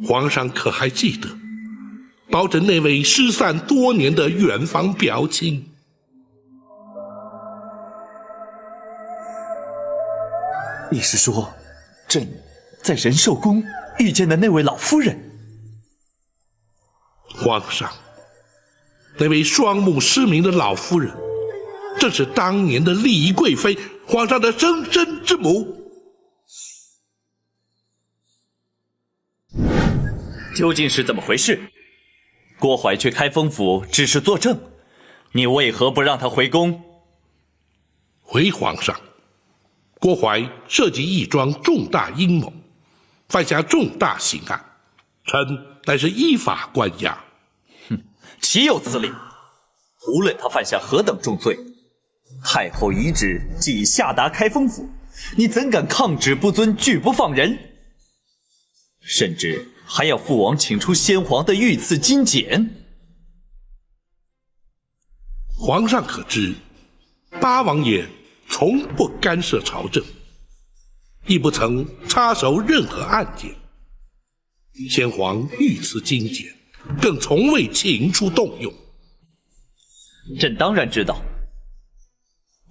皇上可还记得包拯那位失散多年的远房表亲？你是说，朕在仁寿宫遇见的那位老夫人？皇上，那位双目失明的老夫人，正是当年的丽仪贵妃，皇上的生身之母。究竟是怎么回事？郭槐去开封府只是作证，你为何不让他回宫？回皇上，郭槐设计一桩重大阴谋，犯下重大刑案，臣乃是依法关押。岂有此理！无论他犯下何等重罪，太后遗旨既已下达开封府，你怎敢抗旨不遵，拒不放人？甚至还要父王请出先皇的御赐金简。皇上可知，八王爷从不干涉朝政，亦不曾插手任何案件。先皇御赐金简，更从未请出动用。朕当然知道，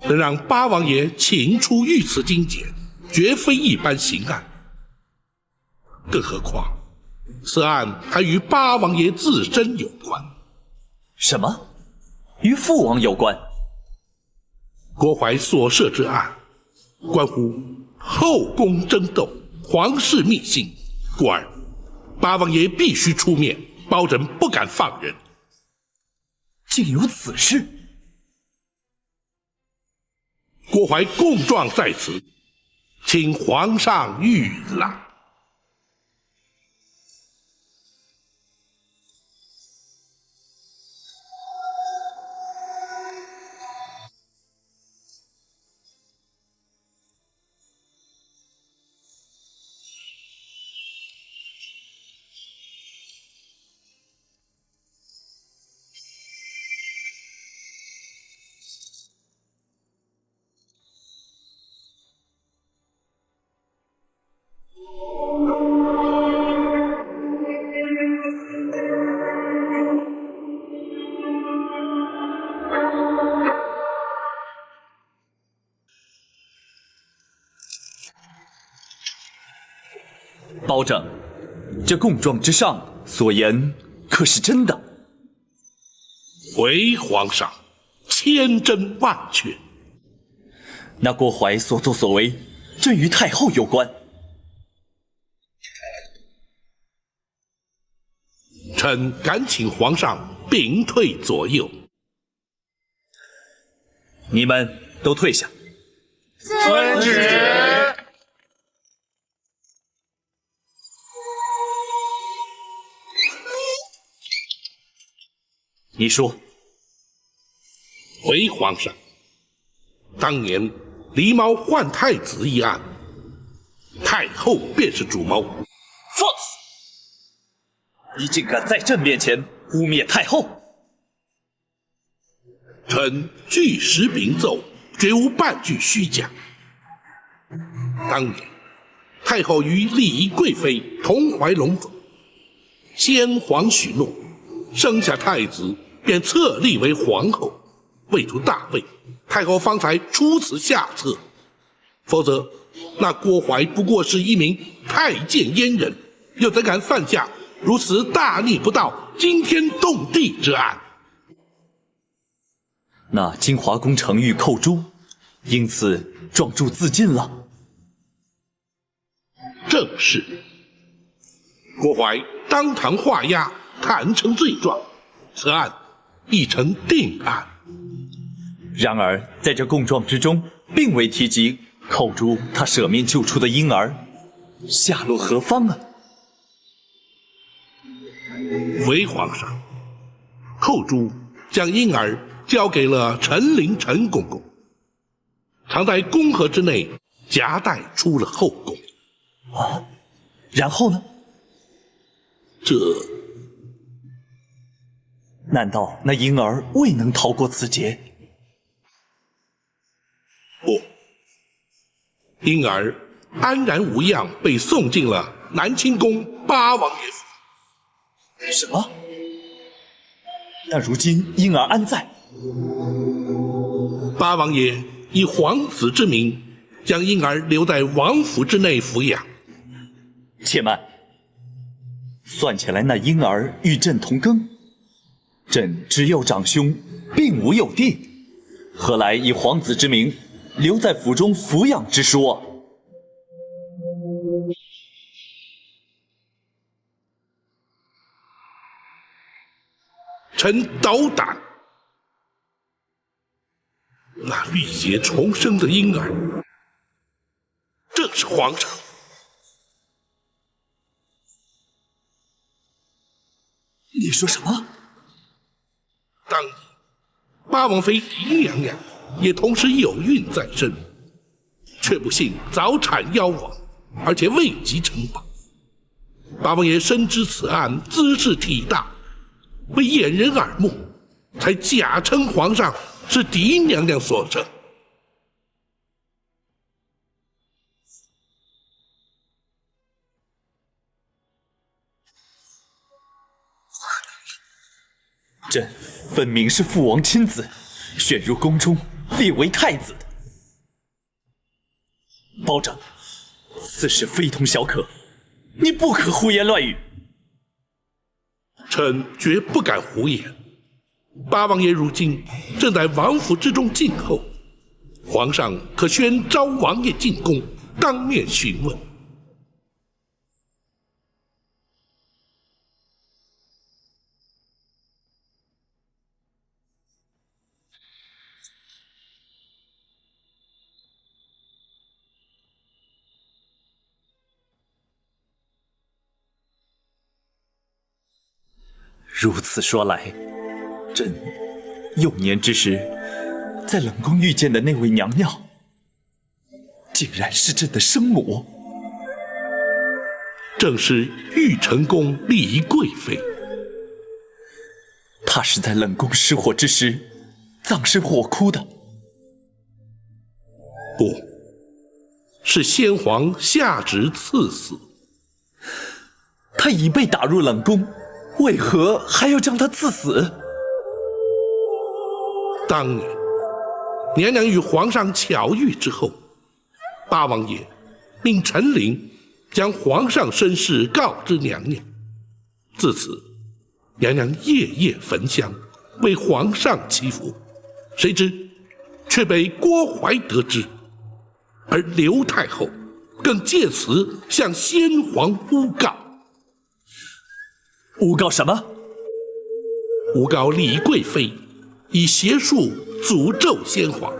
能让八王爷请出御赐金简，绝非一般刑案。更何况，此案还与八王爷自身有关。什么？与父王有关？郭槐所涉之案，关乎后宫争斗、皇室秘辛，故而八王爷必须出面，包拯不敢放人。竟有此事！郭槐供状在此，请皇上御览。包拯，这供状之上所言可是真的？回皇上，千真万确。那郭槐所作所为，正与太后有关。臣敢请皇上屏退左右。你们都退下。遵旨。你说。回皇上，当年狸猫换太子一案，太后便是主谋。放肆！你竟敢在朕面前污蔑太后！臣据实禀奏，绝无半句虚假。当年太后与丽仪贵妃同怀龙种，先皇许诺，生下太子便册立为皇后，为图大位，太后方才出此下策。否则，那郭槐不过是一名太监阉人，又怎敢犯下如此大逆不道、惊天动地之案？那金华宫程昱寇诛，因此状铸自尽了。正是。郭槐当堂画押，坦诚罪状，此案已成定案。然而，在这供状之中，并未提及寇诛他舍命救出的婴儿，下落何方啊？回皇上，寇诛将婴儿交给了陈陵陈公公，藏在宫盒之内，夹带出了后宫。啊，然后呢？这难道那婴儿未能逃过此劫？不，婴儿安然无恙被送进了南清宫八王爷府。什么？那如今婴儿安在？八王爷以皇子之名，将婴儿留在王府之内抚养。且慢，算起来那婴儿与朕同庚，朕只有长兄，并无幼弟，何来以皇子之名留在府中抚养之说？臣斗胆。那历劫重生的婴儿，正是皇上。你说什么？当年八王妃狄娘娘也同时有孕在身，却不幸早产夭亡，而且未及呈报。八王爷深知此案兹事体大，为掩人耳目，才假称皇上是狄娘娘所生。朕分明是父王亲自选入宫中，立为太子的。保长，此事非同小可，你不可胡言乱语。臣绝不敢胡言。八王爷如今正在王府之中静候，皇上可宣召王爷进宫，当面询问。如此说来，朕幼年之时在冷宫遇见的那位娘娘，竟然是朕的生母，正是玉成宫李贵妃。她是在冷宫失火之时葬身火窟的。不，是先皇下旨赐死。她已被打入冷宫，为何还要将她赐死？当年娘娘与皇上巧遇之后，八王爷命陈琳将皇上身世告知娘娘。自此，娘娘夜夜焚香，为皇上祈福。谁知却被郭槐得知，而刘太后更借此向先皇诬告。诬告什么？诬告李贵妃以邪术诅咒先皇，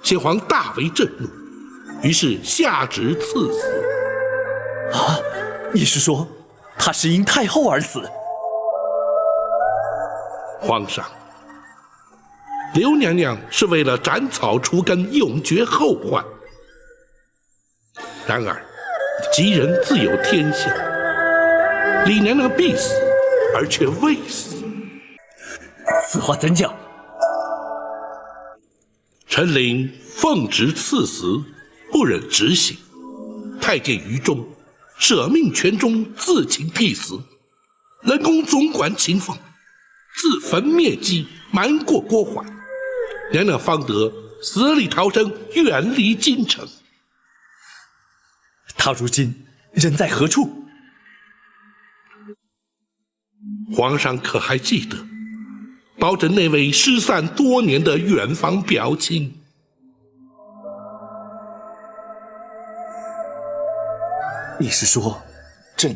先皇大为震怒，于是下旨赐死。啊，你是说她是因太后而死？皇上，刘娘娘是为了斩草除根，永绝后患。然而，吉人自有天相，李娘娘必死，而却未死。此话怎讲？陈琳奉旨赐死，不忍执行，太监于忠舍命权中，自请替死。冷宫总管秦凤自焚灭迹，瞒过郭槐，娘娘方得死里逃生，远离京城。她如今人在何处？皇上可还记得保枕那位失散多年的远房表亲？你是说，朕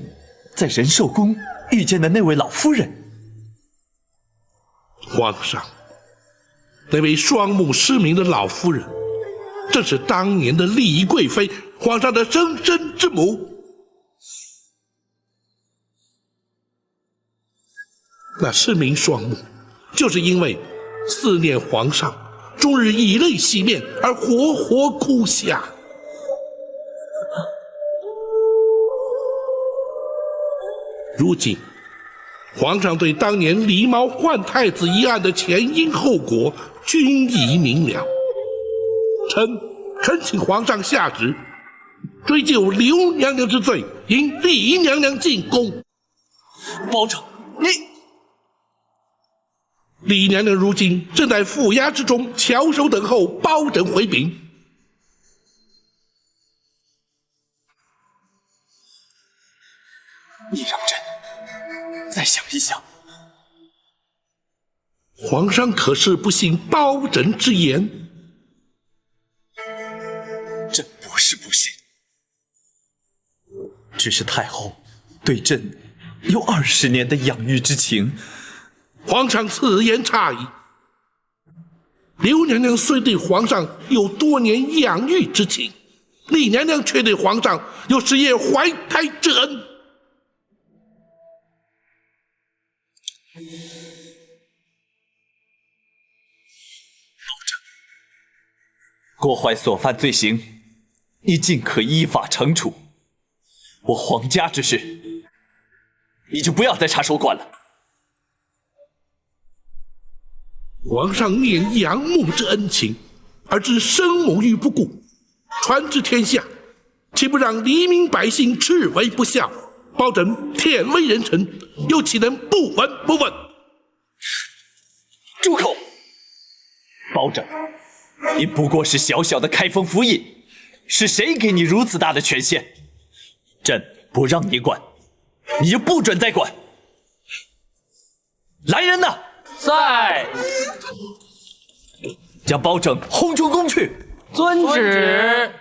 在仁寿宫遇见的那位老夫人？皇上，那位双目失明的老夫人，正是当年的李贵妃，皇上的生身之母。那失明双目，就是因为思念皇上，终日以泪洗面，而活活哭下。如今，皇上对当年狸猫换太子一案的前因后果均已明了，臣恳请皇上下旨，追究刘娘娘之罪，迎李娘娘进宫。包拯，你……李娘娘如今正在府衙之中翘首等候包拯回禀。你让朕再想一想。皇上可是不信包拯之言？朕不是不信，只是太后对朕有20年的养育之情。皇上此言差矣。刘娘娘虽对皇上有多年养育之情，李娘娘却对皇上有10夜怀胎之恩。郭槐所犯罪行，你尽可依法惩处。我皇家之事，你就不要再插手管了。皇上念养母之恩情，而置生母于不顾，传至天下，岂不让黎民百姓斥为不孝？包拯天威人臣，又岂能不闻不问？住口！包拯，你不过是小小的开封府尹，是谁给你如此大的权限？朕不让你管，你就不准再管。来人呐！在，将包拯轰出宫去。遵旨。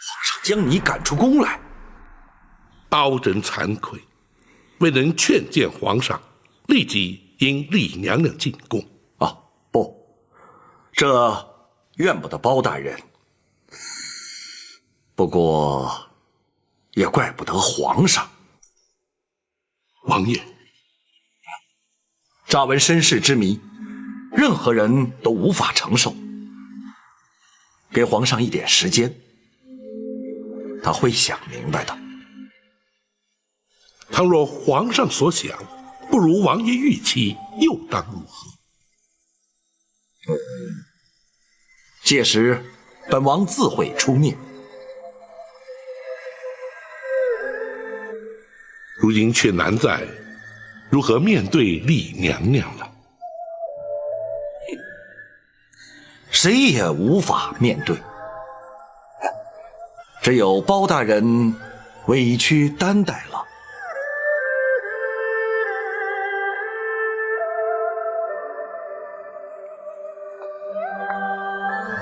皇上将你赶出宫来，包拯惭愧，未能劝谏皇上，立即迎李娘娘进宫。啊，不，这怨不得包大人，不过也怪不得皇上。王爷，乍闻身世之谜，任何人都无法承受。给皇上一点时间，他会想明白的。倘若皇上所想不如王爷预期，又当如何？届时，本王自会出面。如今却难在如何面对李娘娘了。谁也无法面对，只有包大人委屈担待了。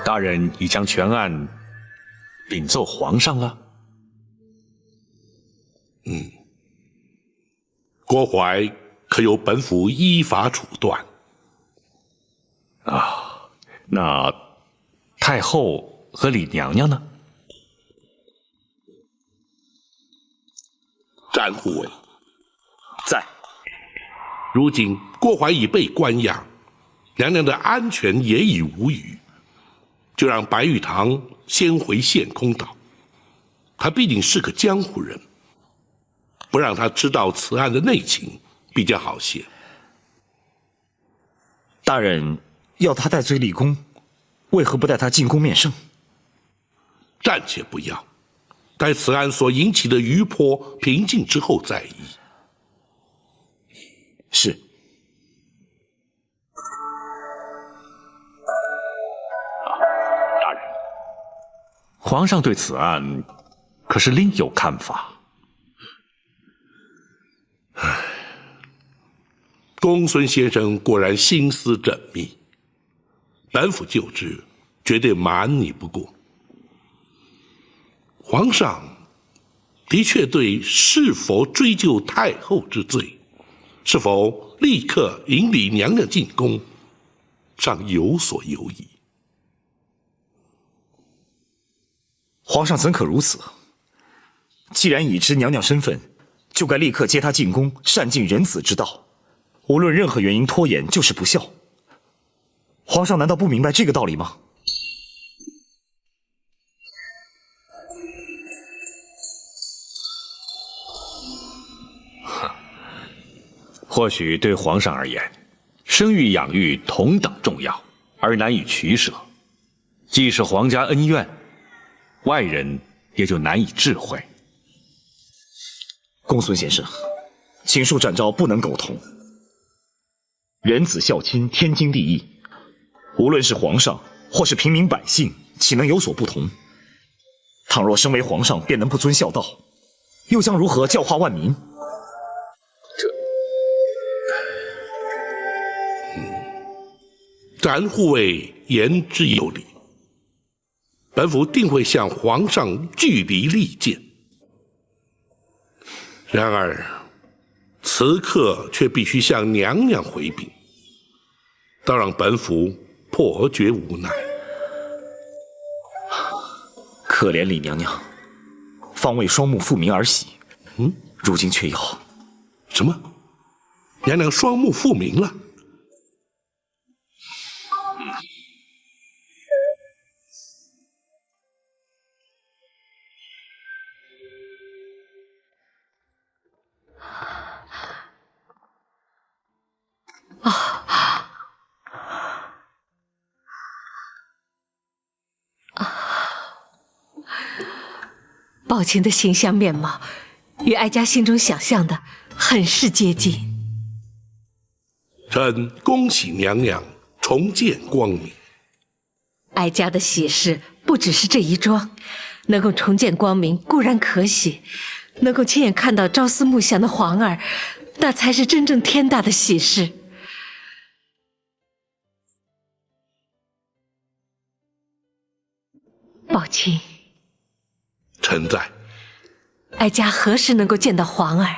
大人已将全案禀奏皇上了。郭槐可由本府依法处断。那太后和李娘娘呢？詹护卫在。如今郭槐已被关押，娘娘的安全也已无虞，就让白玉堂先回献空岛。他毕竟是个江湖人，不让他知道此案的内情比较好些。大人要他戴罪立功，为何不带他进宫面圣？暂且不要，待此案所引起的余波平静之后再议。是。大人，皇上对此案可是另有看法？公孙先生果然心思缜密，本府就知，绝对瞒你不过。皇上的确对是否追究太后之罪，是否立刻引李娘娘进宫，尚有所犹疑。皇上怎可如此？既然已知娘娘身份，就该立刻接她进宫，善尽人子之道。无论任何原因拖延，就是不孝。皇上难道不明白这个道理吗？或许对皇上而言，生育养育同等重要，而难以取舍。既是皇家恩怨，外人也就难以智慧。公孙先生，请恕展昭不能苟同。仁子孝亲，天经地义。无论是皇上或是平民百姓，岂能有所不同？倘若身为皇上便能不遵孝道，又将如何教化万民？展护卫言之有理，本府定会向皇上据理力谏。然而，此刻却必须向娘娘回禀，倒让本府颇觉无奈。可怜李娘娘，方为双目复明而喜，如今却要……什么？娘娘双目复明了？宝琴的形象面貌与哀家心中想象的很是接近。臣恭喜娘娘重见光明。哀家的喜事不只是这一桩，能够重见光明固然可喜，能够亲眼看到朝思暮想的皇儿，那才是真正天大的喜事。宝琴，臣在。哀家何时能够见到皇儿？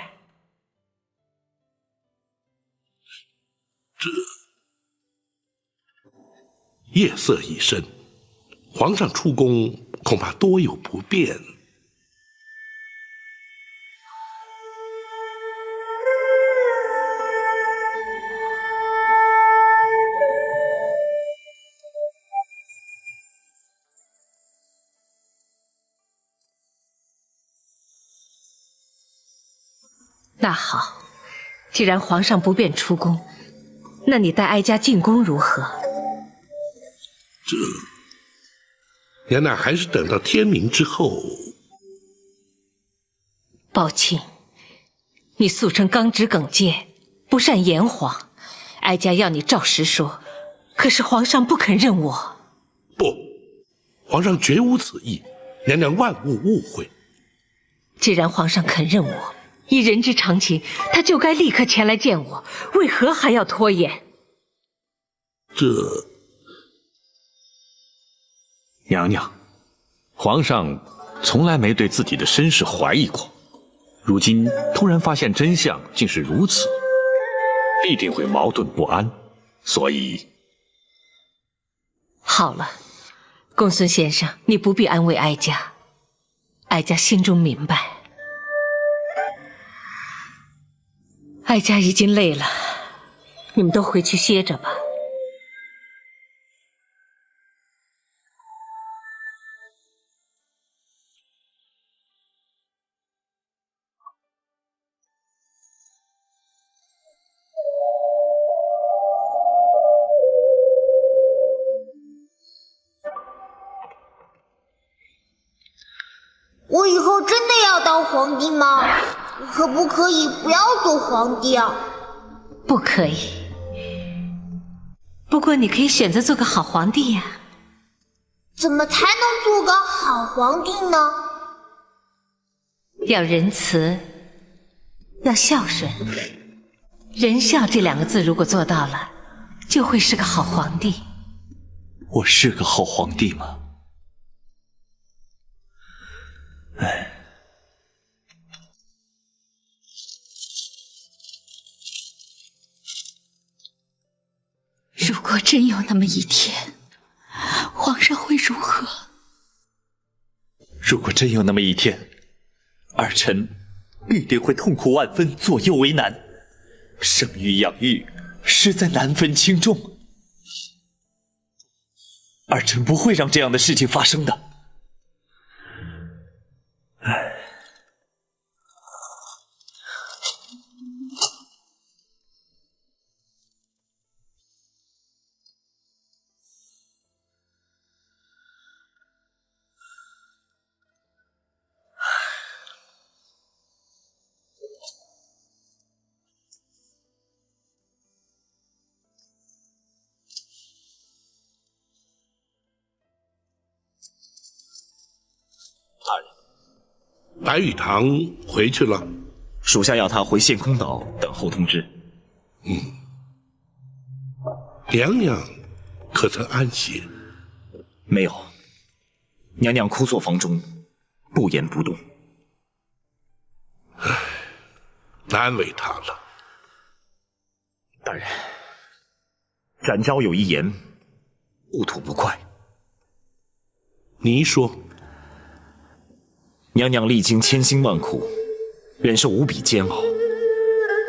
夜色已深，皇上出宫恐怕多有不便。那好，既然皇上不便出宫，那你带哀家进宫如何？娘娘还是等到天明之后。宝琴，你素称刚直耿介，不善言谎，哀家要你照实说，可是皇上不肯认我。不，皇上绝无此意，娘娘万勿误会。既然皇上肯认我，以人之常情，他就该立刻前来见我，为何还要拖延？娘娘，皇上从来没对自己的身世怀疑过，如今突然发现真相竟是如此，必定会矛盾不安，所以……好了，公孙先生，你不必安慰哀家，哀家心中明白。哀家已经累了，你们都回去歇着吧。我以后真的要当皇帝吗？可不可以不要做皇帝啊？不可以。不过你可以选择做个好皇帝呀。怎么才能做个好皇帝呢？要仁慈，要孝顺。仁孝这两个字如果做到了，就会是个好皇帝。我是个好皇帝吗？如果真有那么一天，皇上会如何？如果真有那么一天，儿臣必定会痛苦万分，左右为难。生育养育，实在难分轻重。儿臣不会让这样的事情发生的。人，白玉堂回去了。属下要他回陷空岛等候通知。娘娘可曾安歇？没有，娘娘枯坐房中，不言不动。难为她了。大人，展昭有一言，不吐不快。你说，娘娘历经千辛万苦，忍受无比煎熬，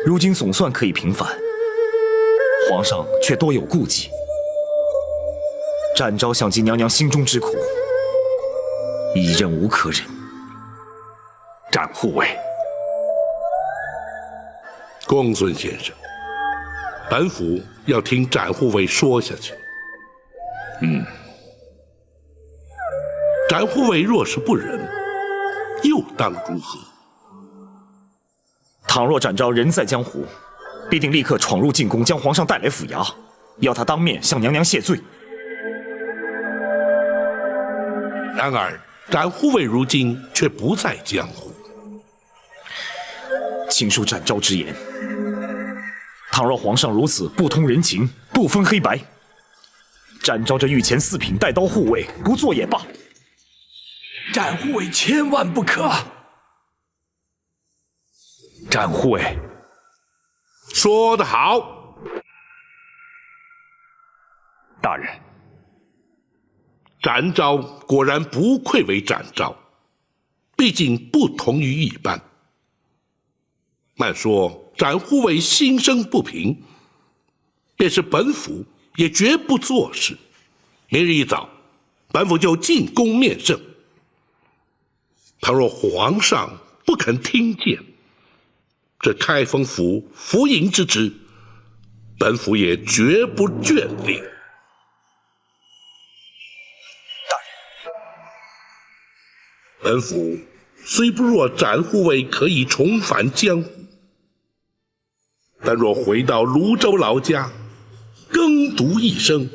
如今总算可以平反，皇上却多有顾忌。展昭想尽娘娘心中之苦，已忍无可忍。展护卫，公孙先生，本府要听展护卫说下去。展护卫若是不仁，又当如何？倘若展昭人在江湖，必定立刻闯入进宫，将皇上带来府衙，要他当面向娘娘谢罪。然而，展护卫如今却不在江湖。请恕展昭之言，倘若皇上如此不通人情，不分黑白，展昭这御前四品带刀护卫不做也罢。展护卫千万不可！展护卫，说得好，大人。展昭果然不愧为展昭，毕竟不同于一般。慢说展护卫心生不平，便是本府也绝不做事。明日一早，本府就进宫面圣。倘若皇上不肯听谏，这开封府府尹之职，本府也绝不眷恋。本府虽不若展护卫可以重返江湖，但若回到泸州老家，耕读一生，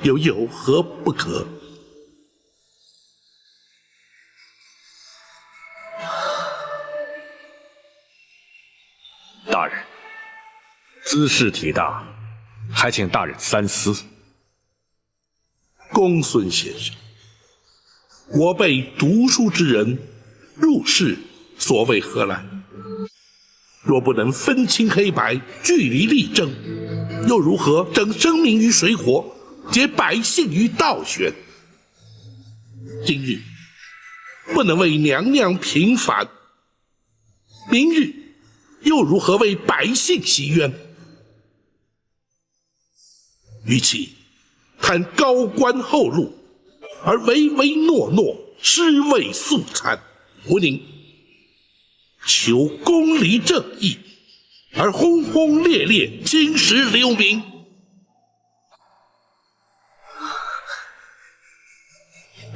又有何不可？大人，兹事体大，还请大人三思。公孙先生，我辈读书之人，入世所谓何来？若不能分清黑白，据理力争，又如何整生民于水火，解百姓于倒悬？今日不能为娘娘平反，明日又如何为百姓洗冤？与其谈高官厚禄，而唯唯诺诺，尸位素餐，不宁求公理正义，而轰轰烈烈，青史留名。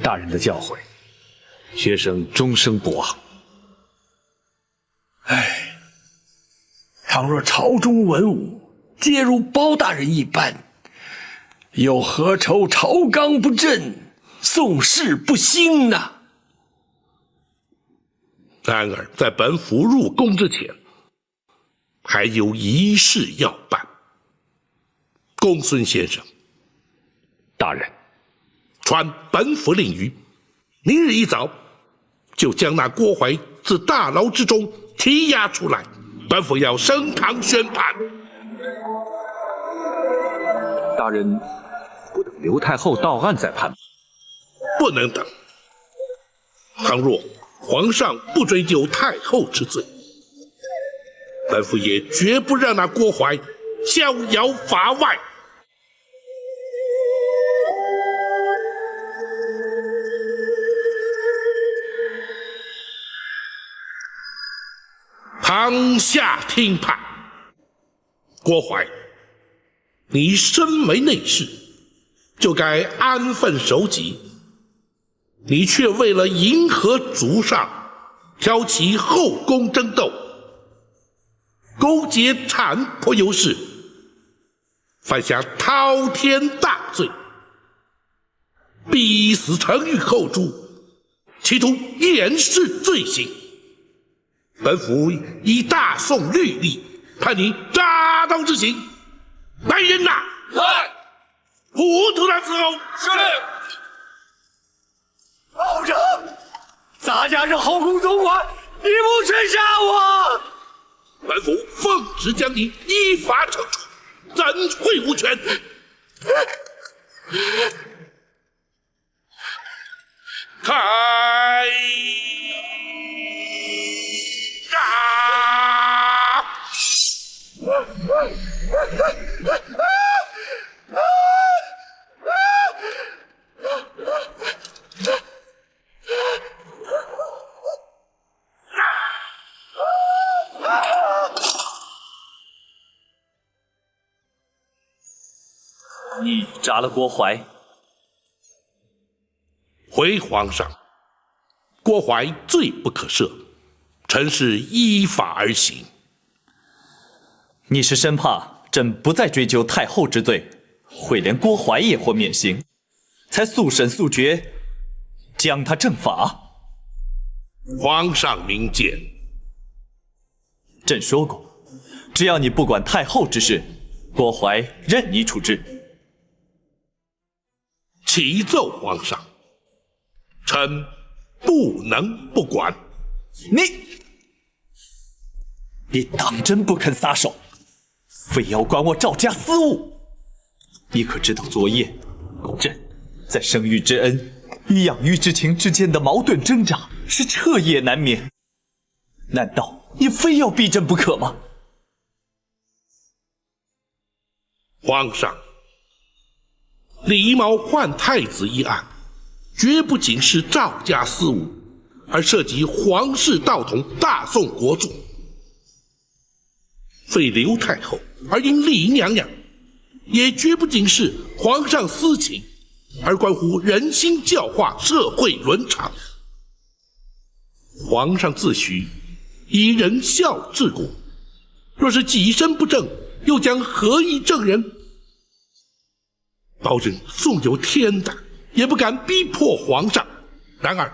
大人的教诲，学生终生不忘。倘若朝中文武皆如包大人一般，又何愁朝纲不正，宋氏不兴呢？然而在本府入宫之前，还有一事要办。公孙先生，大人，传本府令谕，明日一早就将那郭槐自大牢之中提押出来，本府要升堂宣判。大人不等刘太后到案再判。不能等。倘若皇上不追究太后之罪，本府也绝不让那郭槐逍遥法外。堂下听判。郭槐，你身为内侍，就该安分守己，你却为了迎合主上，挑起后宫争斗，勾结残破优势，犯下滔天大罪，逼死程昱后主，企图掩饰罪行。本府以大宋律例，判你扎刀之刑。来人呐！在。糊涂他伺候。是令。保长，咱家是后宫总管，你不准杀我！本府奉旨将你依法惩处，怎会无权？开闸！你杀了郭槐，回皇上，郭槐罪不可赦，臣是依法而行。你是生怕朕不再追究太后之罪，会连郭槐也或免刑，才速审速决，将他正法。皇上明鉴。朕说过，只要你不管太后之事，郭槐任你处置。启奏皇上，臣不能不管。你当真不肯撒手，非要管我赵家私务？你可知道昨夜朕在生育之恩与养育之情之间的矛盾挣扎是彻夜难眠？难道你非要逼朕不可吗？皇上，李毛换太子一案，绝不仅是赵家私务，而涉及皇室道统、大宋国主。废刘太后而因丽姨娘娘，也绝不仅是皇上私情，而关乎人心教化、社会伦常。皇上自诩以仁孝治国，若是己身不正，又将何以正人？保朕纵有天胆，也不敢逼迫皇上。然而，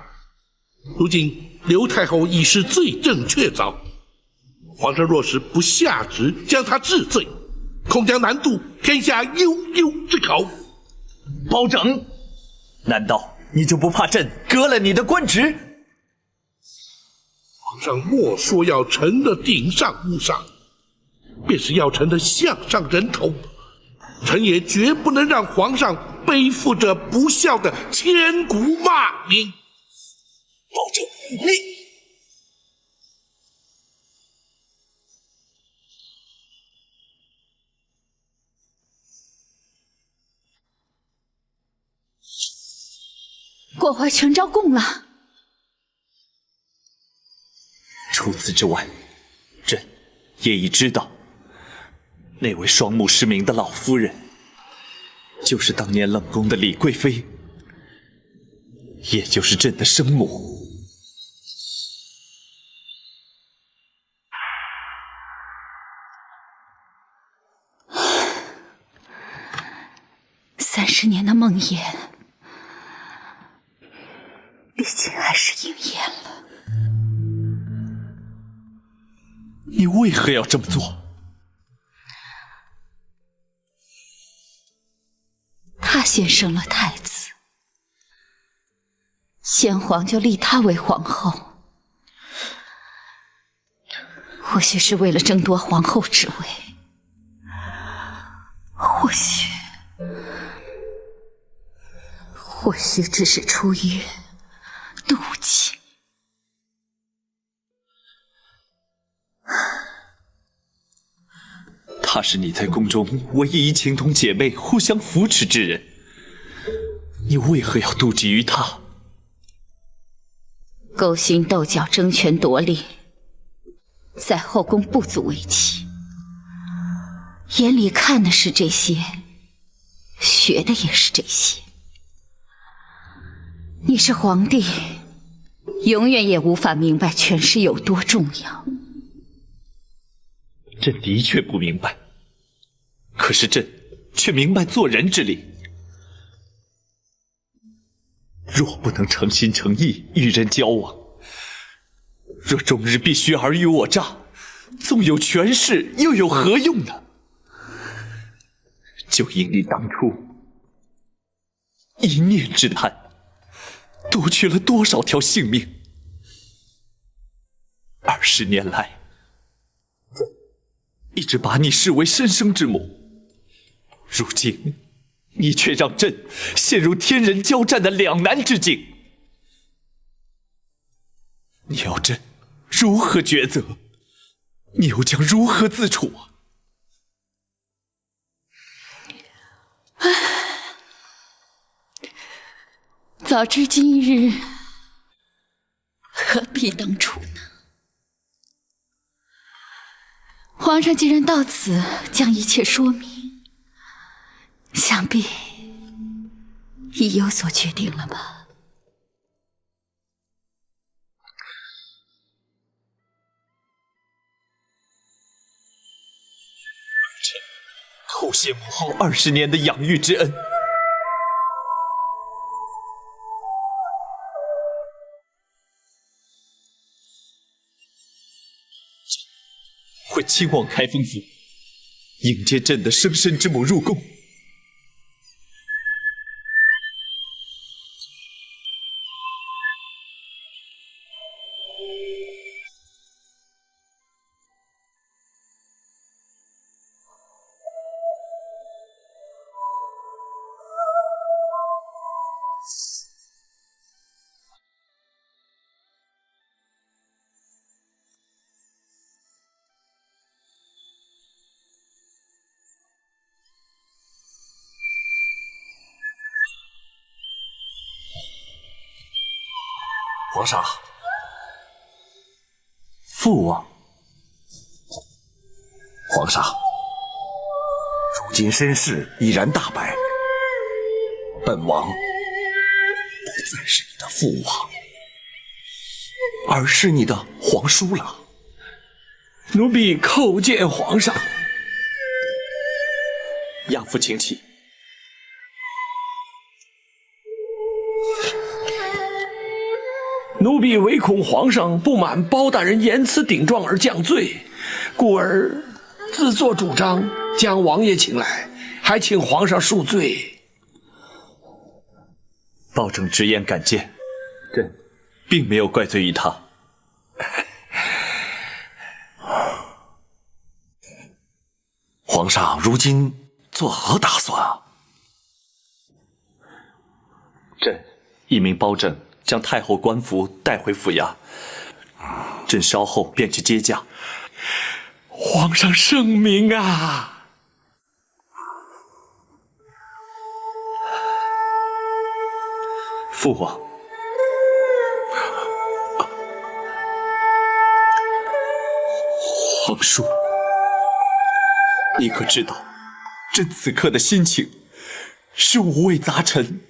如今刘太后已是罪证确凿，皇上若是不下旨将她治罪，恐将难渡天下悠悠之口。包拯，难道你就不怕朕革了你的官职？皇上莫说要臣的顶上无上，便是要臣的项上人头，臣也绝不能让皇上背负着不孝的千古骂名。包拯，你郭槐全招供了。除此之外，朕也已知道，那位双目失明的老夫人，就是当年冷宫的李贵妃，也就是朕的生母。30年的梦魇，毕竟还是应验了。你为何要这么做？他先生了太子，先皇就立她为皇后，或许是为了争夺皇后之位，或许只是出于妒忌。她是你在宫中唯一情同姐妹、互相扶持之人，你为何要妒忌于她？勾心斗角、争权夺利，在后宫不足为奇。眼里看的是这些，学的也是这些。你是皇帝，永远也无法明白权势有多重要。朕的确不明白，可是朕却明白做人之理。若不能诚心诚意与人交往，若终日必须尔虞我诈，纵有权势，又有何用呢？就因你当初一念之贪，夺去了多少条性命。20年来，一直把你视为身生之母，如今你却让朕陷入天人交战的两难之境。你要朕如何抉择？你又将如何自处啊？早知今日，何必当初呢？皇上既然到此将一切说明，想必已有所决定了吧？臣叩谢母后20年的养育之恩。会亲往开封府，迎接朕的生身之母入宫。皇上，父王，皇上，如今身世已然大白，本王不再是你的父王，而是你的皇叔了。奴婢叩见皇上。亚父请起。奴婢唯恐皇上不满包大人言辞顶撞而降罪，故而自作主张将王爷请来，还请皇上恕罪。包拯直言敢谏，朕并没有怪罪于他。皇上如今作何打算啊？朕一命包拯将太后官服带回府衙，朕稍后便去接驾。皇上圣明啊！父王，皇叔，你可知道，朕此刻的心情是五味杂陈，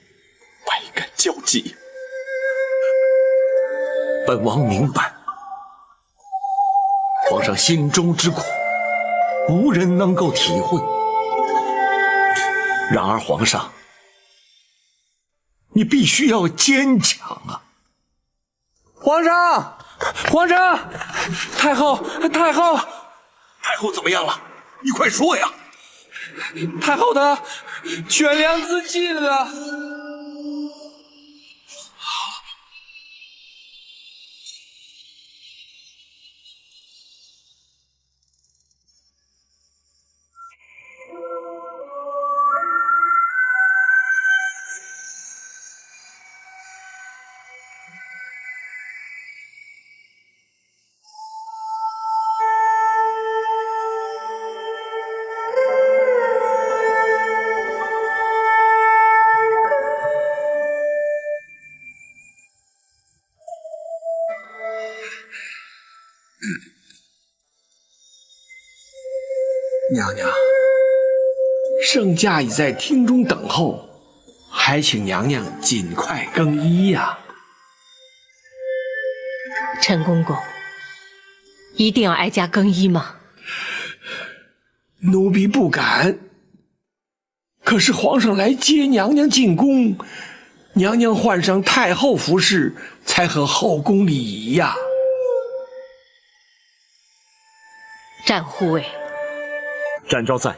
百感交集。本王明白，皇上心中之苦，无人能够体会。然而，皇上，你必须要坚强啊！皇上，皇上，太后，太后，太后怎么样了？你快说呀！太后她悬梁自尽了。娘娘，圣驾已在厅中等候，还请娘娘尽快更衣呀。陈公公，一定要哀家更衣吗？奴婢不敢。可是皇上来接娘娘进宫，娘娘换上太后服饰，才合后宫礼仪呀。战护卫，展昭在。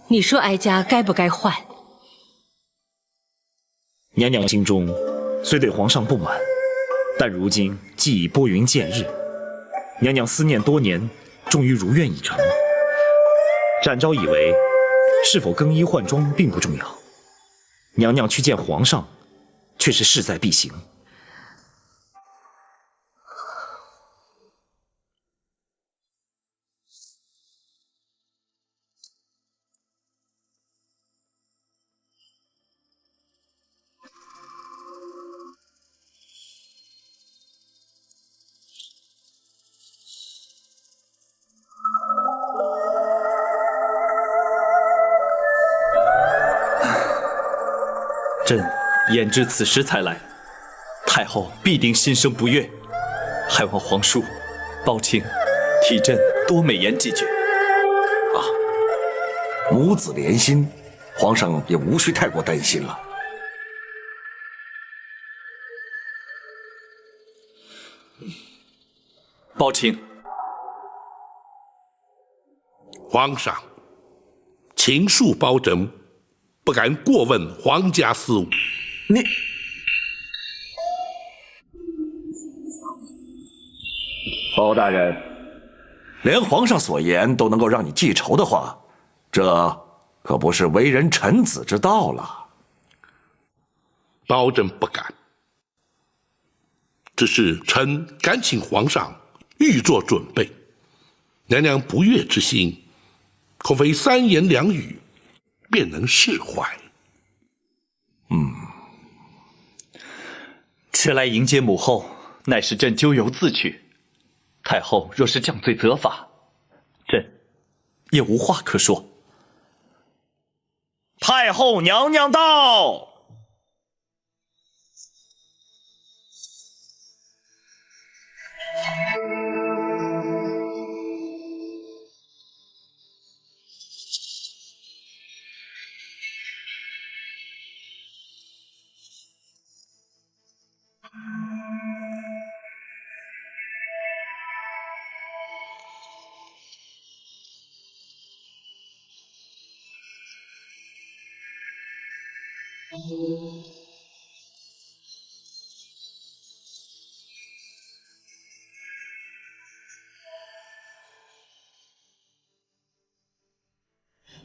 你说哀家该不该换？娘娘心中虽对皇上不满，但如今既已拨云见日，娘娘思念多年，终于如愿以偿。展昭以为，是否更衣换装并不重要，娘娘去见皇上，却是势在必行。朕言至此时才来，太后必定心生不悦，还望皇叔抱歉替朕多美言几句。母子连心，皇上也无需太过担心了。抱歉。皇上，秦恕包拯不敢过问皇家事务。你包大人，连皇上所言都能够让你记仇的话，这可不是为人臣子之道了。包拯不敢，只是臣敢请皇上预做准备。娘娘不悦之心，恐非三言两语便能释怀。迟来迎接母后，乃是朕咎由自取。太后若是降罪责罚，朕也无话可说。太后娘娘到。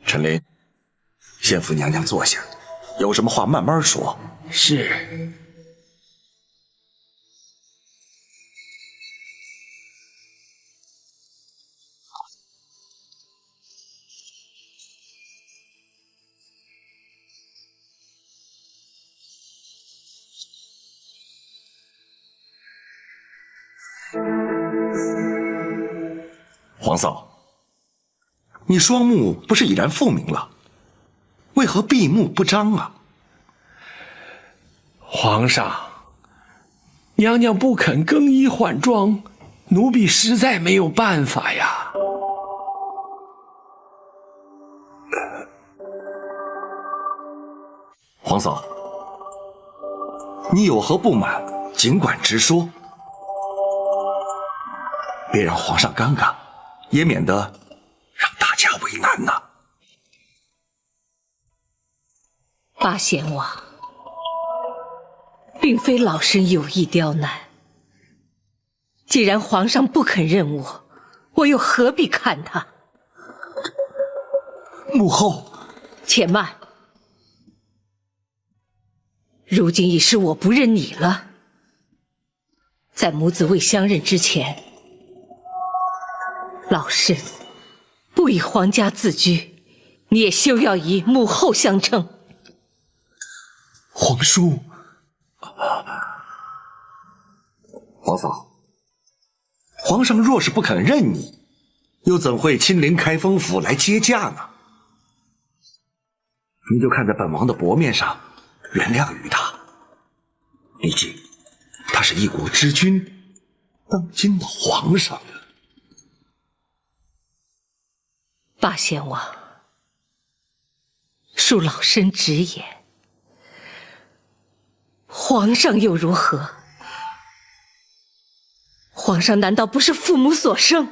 陈琳，先扶娘娘坐下，有什么话慢慢说。是。皇嫂，你双目不是已然复明了，为何闭目不张啊？皇上，娘娘不肯更衣换装，奴婢实在没有办法呀。皇嫂，你有何不满，尽管直说，别让皇上尴尬，也免得让大家为难呐。八贤王，并非老身有意刁难。既然皇上不肯认我，我又何必看他？母后，且慢。如今已是我不认你了。在母子未相认之前，老身不以皇家自居，你也休要以母后相称。皇叔，皇嫂，皇上若是不肯认你，又怎会亲临开封府来接驾呢？你就看在本王的薄面上，原谅于他。毕竟他是一国之君，当今的皇上。八贤王，恕老身直言，皇上又如何？皇上难道不是父母所生？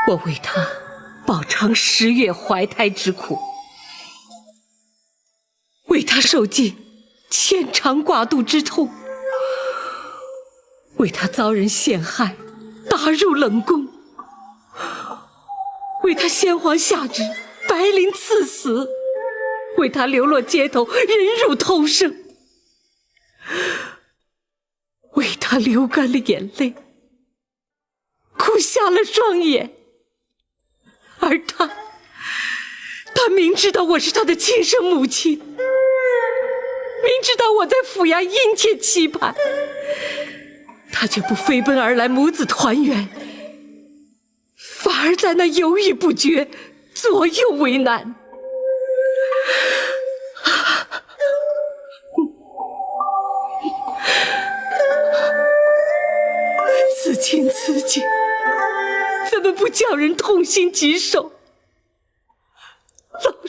我为他饱尝10月怀胎之苦，为他受尽牵肠挂肚之痛，为他遭人陷害，打入冷宫，为他先皇下旨，白绫赐死，为他流落街头，忍辱偷生，为他流干了眼泪，哭瞎了双眼。而他明知道我是他的亲生母亲，明知道我在府衙殷切期盼，他却不飞奔而来母子团圆，反而在那犹豫不决，左右为难。此情此景，怎么不叫人痛心疾首？老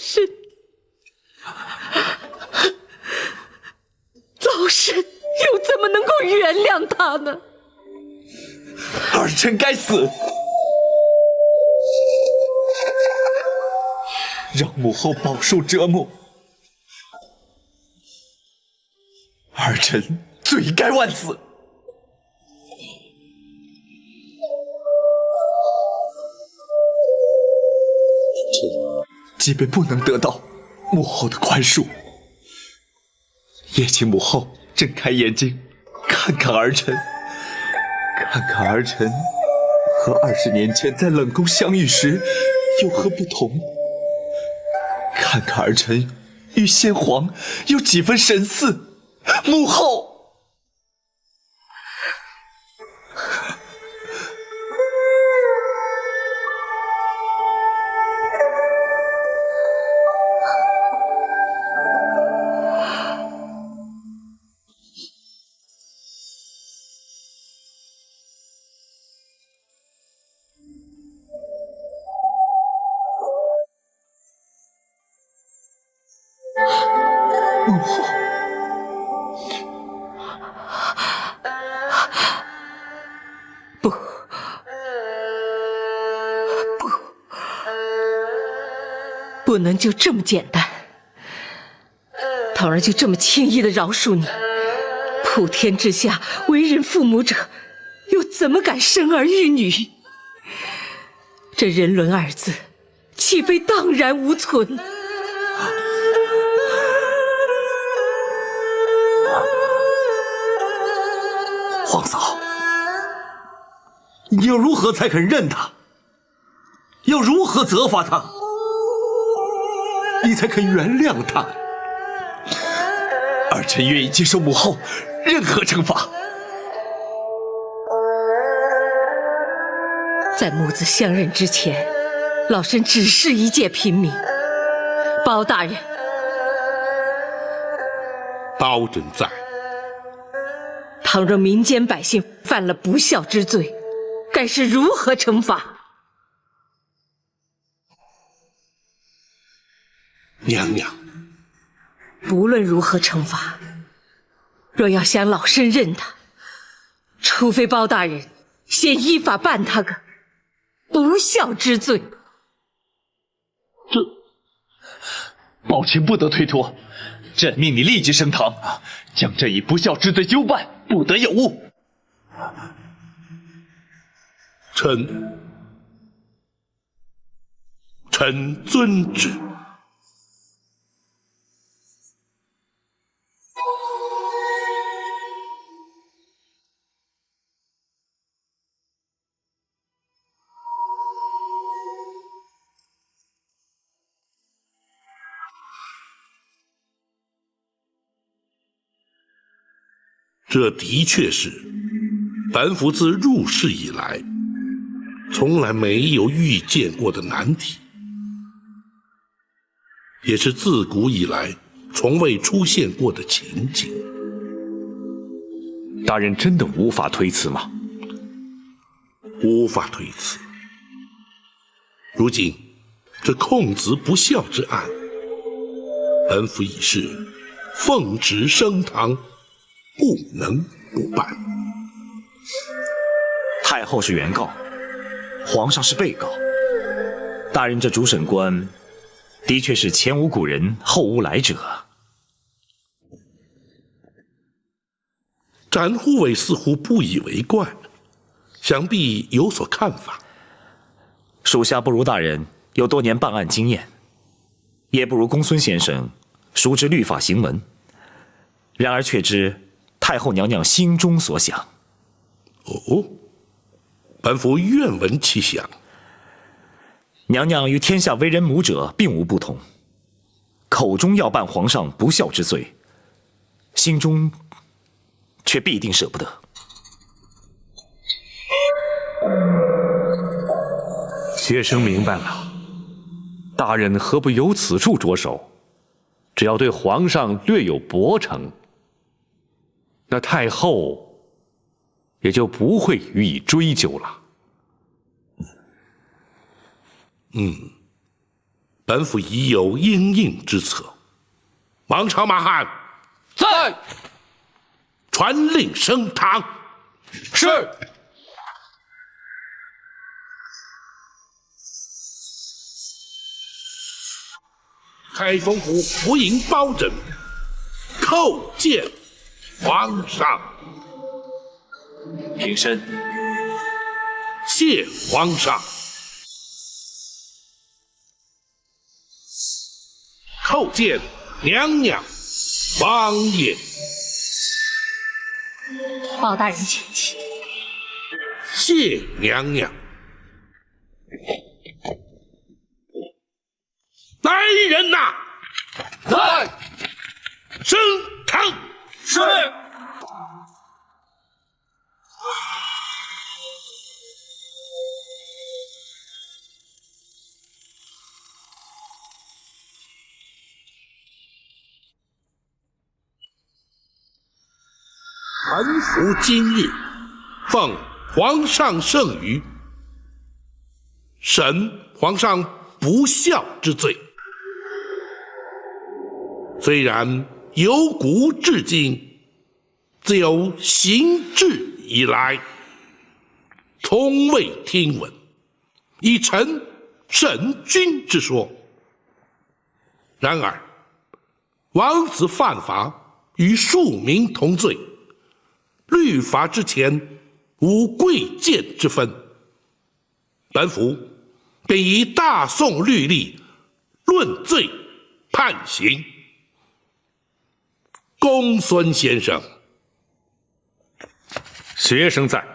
身又怎么能够原谅他呢？儿臣该死，让母后饱受折磨，儿臣罪该万死。即便不能得到母后的宽恕，也请母后睁开眼睛，看看儿臣，看看儿臣和20年前在冷宫相遇时有何不同，看看儿臣与先皇有几分神似。母后，母后，不能就这么简单。倘若就这么轻易的饶恕你，普天之下为人父母者，又怎么敢生儿育女？这人伦二字，岂非荡然无存？皇嫂，你要如何才肯认他？要如何责罚他，你才肯原谅他？儿臣愿意接受母后任何惩罚。在母子相认之前，老身只是一介平民。包大人，刀真在。倘若民间百姓犯了不孝之罪，该是如何惩罚？娘娘，不论如何惩罚，若要想老身认他，除非包大人先依法办他个不孝之罪。宝琴不得推脱，朕命你立即升堂，将这一不孝之罪究办，不得有误。臣遵旨。这的确是本府自入世以来从来没有遇见过的难题，也是自古以来从未出现过的情景。大人真的无法推辞吗？无法推辞。如今这控子不孝之案，本府已是奉旨升堂，不能不办。太后是原告，皇上是被告。大人这主审官，的确是前无古人，后无来者。展护卫似乎不以为怪，想必有所看法。属下不如大人有多年办案经验，也不如公孙先生熟知律法行文。然而却知太后娘娘心中所想。哦，本府愿闻其详。娘娘与天下为人母者并无不同，口中要办皇上不孝之罪，心中却必定舍不得。学生明白了，大人何不由此处着手？只要对皇上略有薄惩，那太后也就不会予以追究了。本府已有应应之策。王朝马汉，在。传令升堂。是。开封府福营包拯叩见皇上。平身。谢皇上。叩见娘娘、王爷。包大人请起。谢娘娘。来人呐！在。升堂。是。本府今日奉皇上圣谕，审皇上不孝之罪。虽然由古至今，自有行制以来，从未听闻以臣审君之说。然而，王子犯法与庶民同罪，律法之前无贵贱之分。本府便以大宋律例论罪判刑。公孙先生，学生在。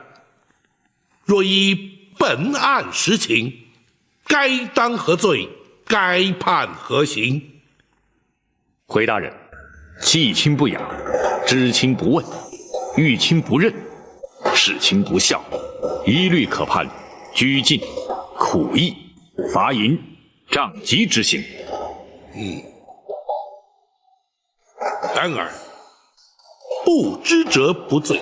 若依本案实情，该当何罪？该判何刑？回大人，弃亲不养，知亲不问，遇亲不认，事亲不孝，一律可判拘禁、苦役、罚银、杖击之刑。然而，不知者不罪，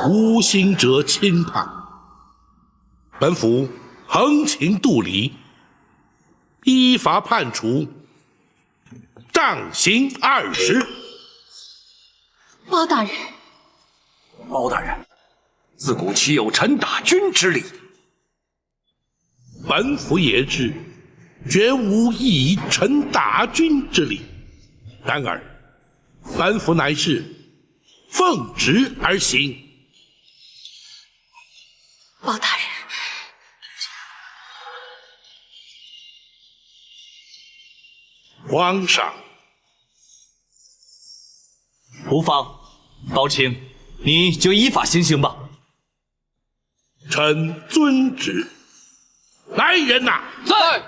无心者轻判。本府横情度理，依法判处杖刑20。包大人，包大人，自古岂有臣打君之理？本府也知，绝无以臣打君之理。然而，本府乃是奉旨而行。包大人，皇上，无妨，包青，你就依法行刑吧。臣遵旨。来人呐！在。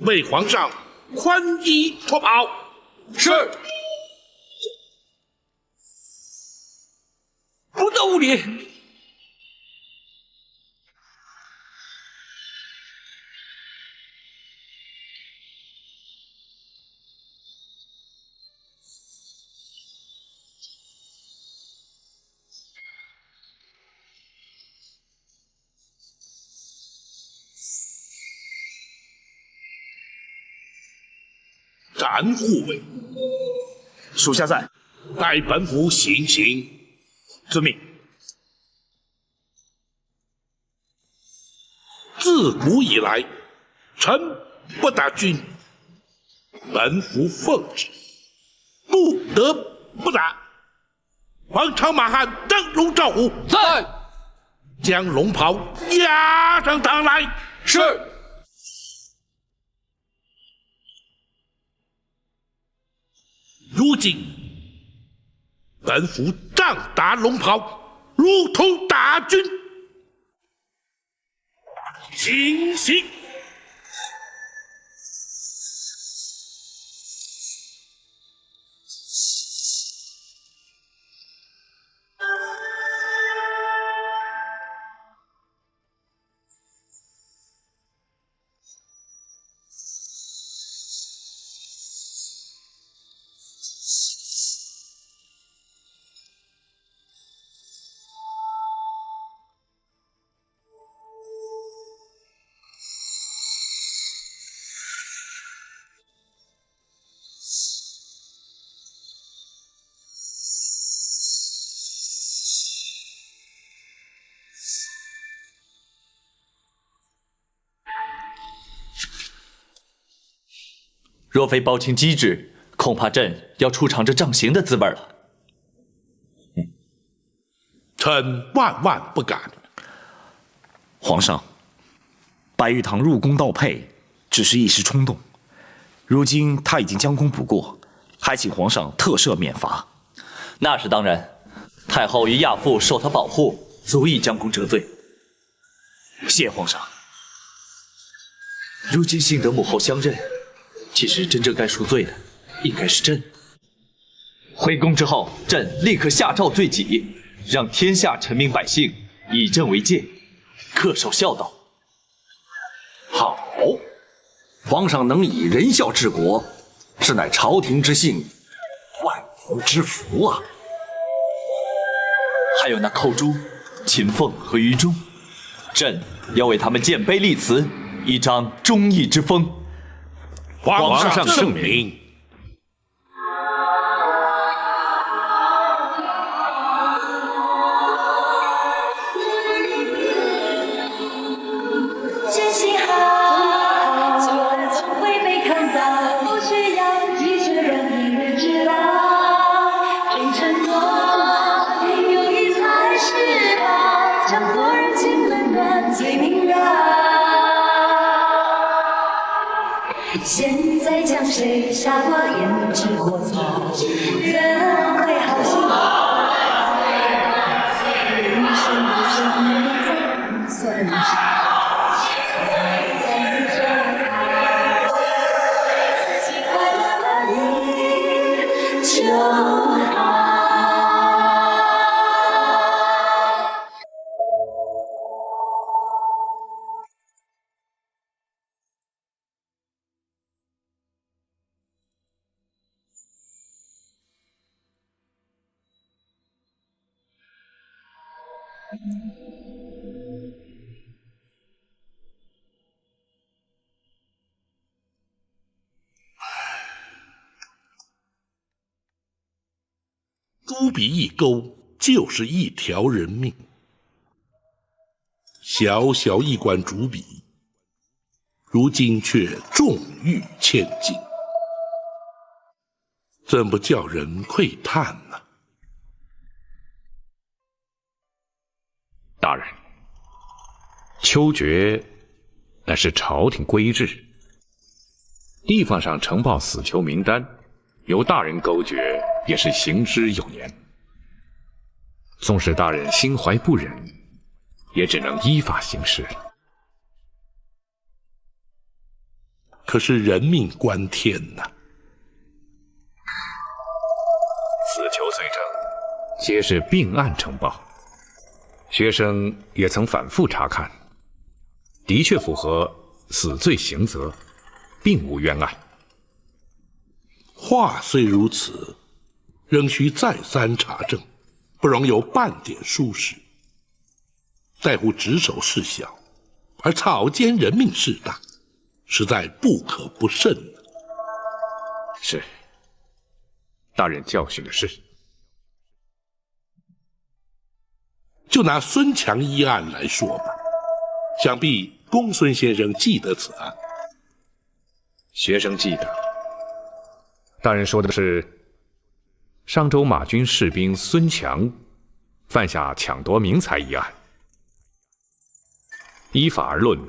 为皇上宽衣脱袍。是。不得无礼。展护卫，属下在。待本府行刑。遵命。自古以来，臣不打君，本府奉旨，不得不打。王朝马汉灯笼照虎，在。将龙袍押上堂来。是。如今，本府仗打龙袍，如同打军。行刑！若非包清机智，恐怕朕要出尝这杖刑的滋味了。臣万万不敢。皇上，白玉堂入宫盗佩，只是一时冲动。如今他已经将功补过，还请皇上特赦免罚。那是当然，太后与亚父受他保护，足以将功折罪。谢皇上。如今幸得母后相认，其实真正该赎罪的，应该是朕。回宫之后，朕立刻下诏罪己，让天下臣民百姓以朕为戒，恪守孝道。好，皇上能以仁孝治国，是乃朝廷之幸，万民之福啊！还有那寇珠、秦凤和于忠，朕要为他们建碑立祠，以彰忠义之风。皇上圣明。真心好，旧爱总会被看到，不需要拒绝，让一人知道。真承诺，友谊才是宝，将国人情冷暖最明了。现在将谁杀过胭脂过草？怎会好心？一生不生不算啥。朱笔一勾，就是一条人命。小小一管竹笔，如今却重逾千斤，怎不叫人喟叹呢？大人，秋决乃是朝廷规制，地方上呈报死囚名单，由大人勾决也是行之有年。纵使大人心怀不忍，也只能依法行事。可是人命关天呐！死囚罪证皆是并案呈报，学生也曾反复查看，的确符合死罪刑责，并无冤案。话虽如此，仍需再三查证，不容有半点疏失。在乎职守事小，而草菅人命事大，实在不可不慎。是，大人教训的是。就拿孙强一案来说吧，想必公孙先生记得此案。学生记得。大人说的是上州马军士兵孙强犯下抢夺民财一案。依法而论，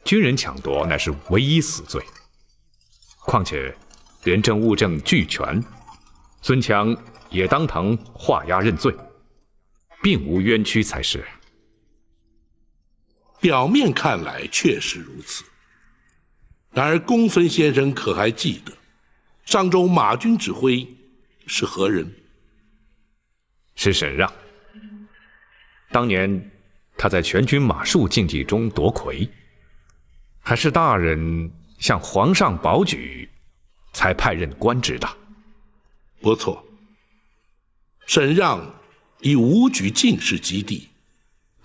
军人抢夺乃是唯一死罪。况且人证物证俱全，孙强也当堂画押认罪，并无冤屈才是。表面看来确实如此，然而公孙先生可还记得上州马军指挥是何人？是沈让。当年他在全军马术竞技中夺魁，还是大人向皇上保举，才派任官职的。不错，沈让以武举进士及第，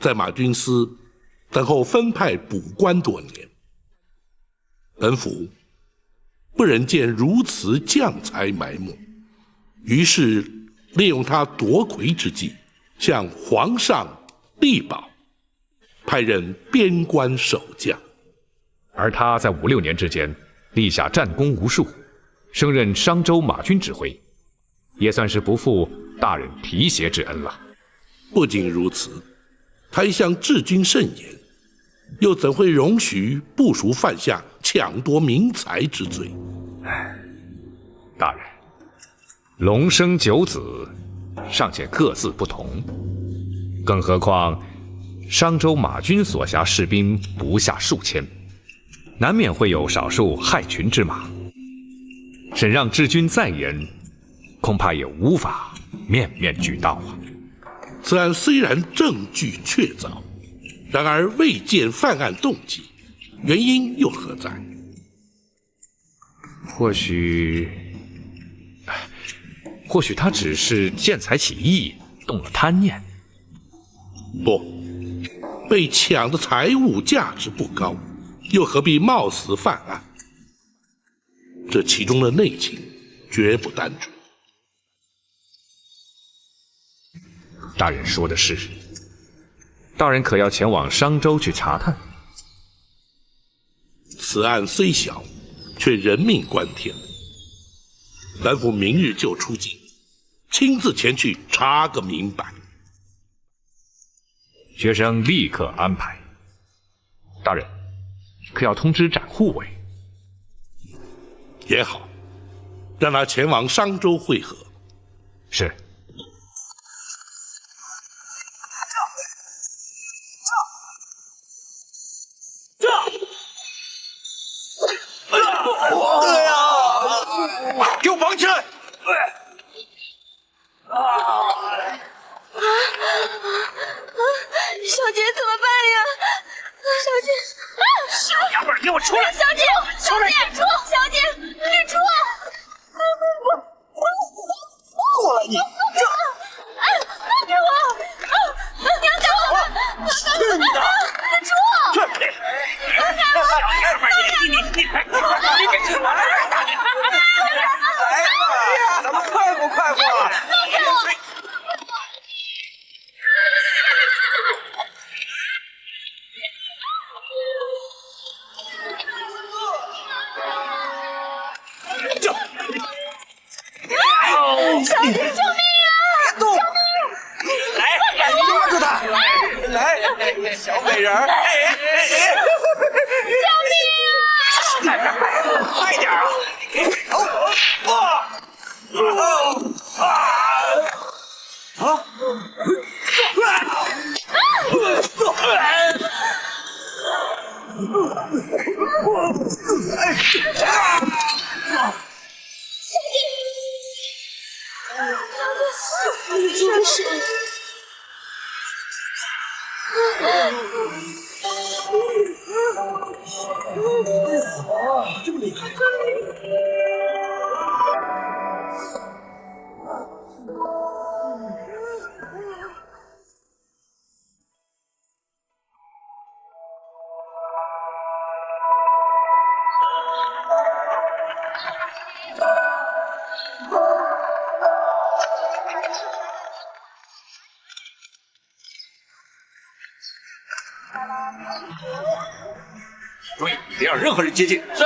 在马军司等候分派补官多年。本府不忍见如此将才埋没，于是利用他夺魁之际，向皇上力保，派任边关守将。而他在5、6年之间立下战功无数，升任商州马军指挥，也算是不负大人提携之恩了。不仅如此，他一向治军慎言，又怎会容许部属犯下抢夺民财之罪？大人，龙生九子，尚且各自不同，更何况商州马军所辖士兵不下数千，难免会有少数害群之马。沈让治军再严，恐怕也无法面面俱到啊。此案虽然证据确凿，然而未见犯案动机，原因又何在？或许他只是见财起意，动了贪念。不，被抢的财物价值不高，又何必冒死犯案？这其中的内情绝不单纯。大人说的是，大人可要前往商州去查探？此案虽小，却人命关天。本府明日就出京，亲自前去查个明白。学生立刻安排。大人，可要通知展护卫？也好，让他前往商州会合。是。给我绑起来！小姐怎么办呀？小姐，小娘们儿，给我出来！小姐，小姐，小姐，你出来！过来你！放开我！你要打我！去你的！你出！去！放开我！小娘们儿，你这是哪儿？来吧，咱们快活快活！放开我！小姐，救命啊！别动！来，抓住他！来，小美人儿！救命啊！快点啊！你竟然是……这么厉害！注意，别让任何人接近。是。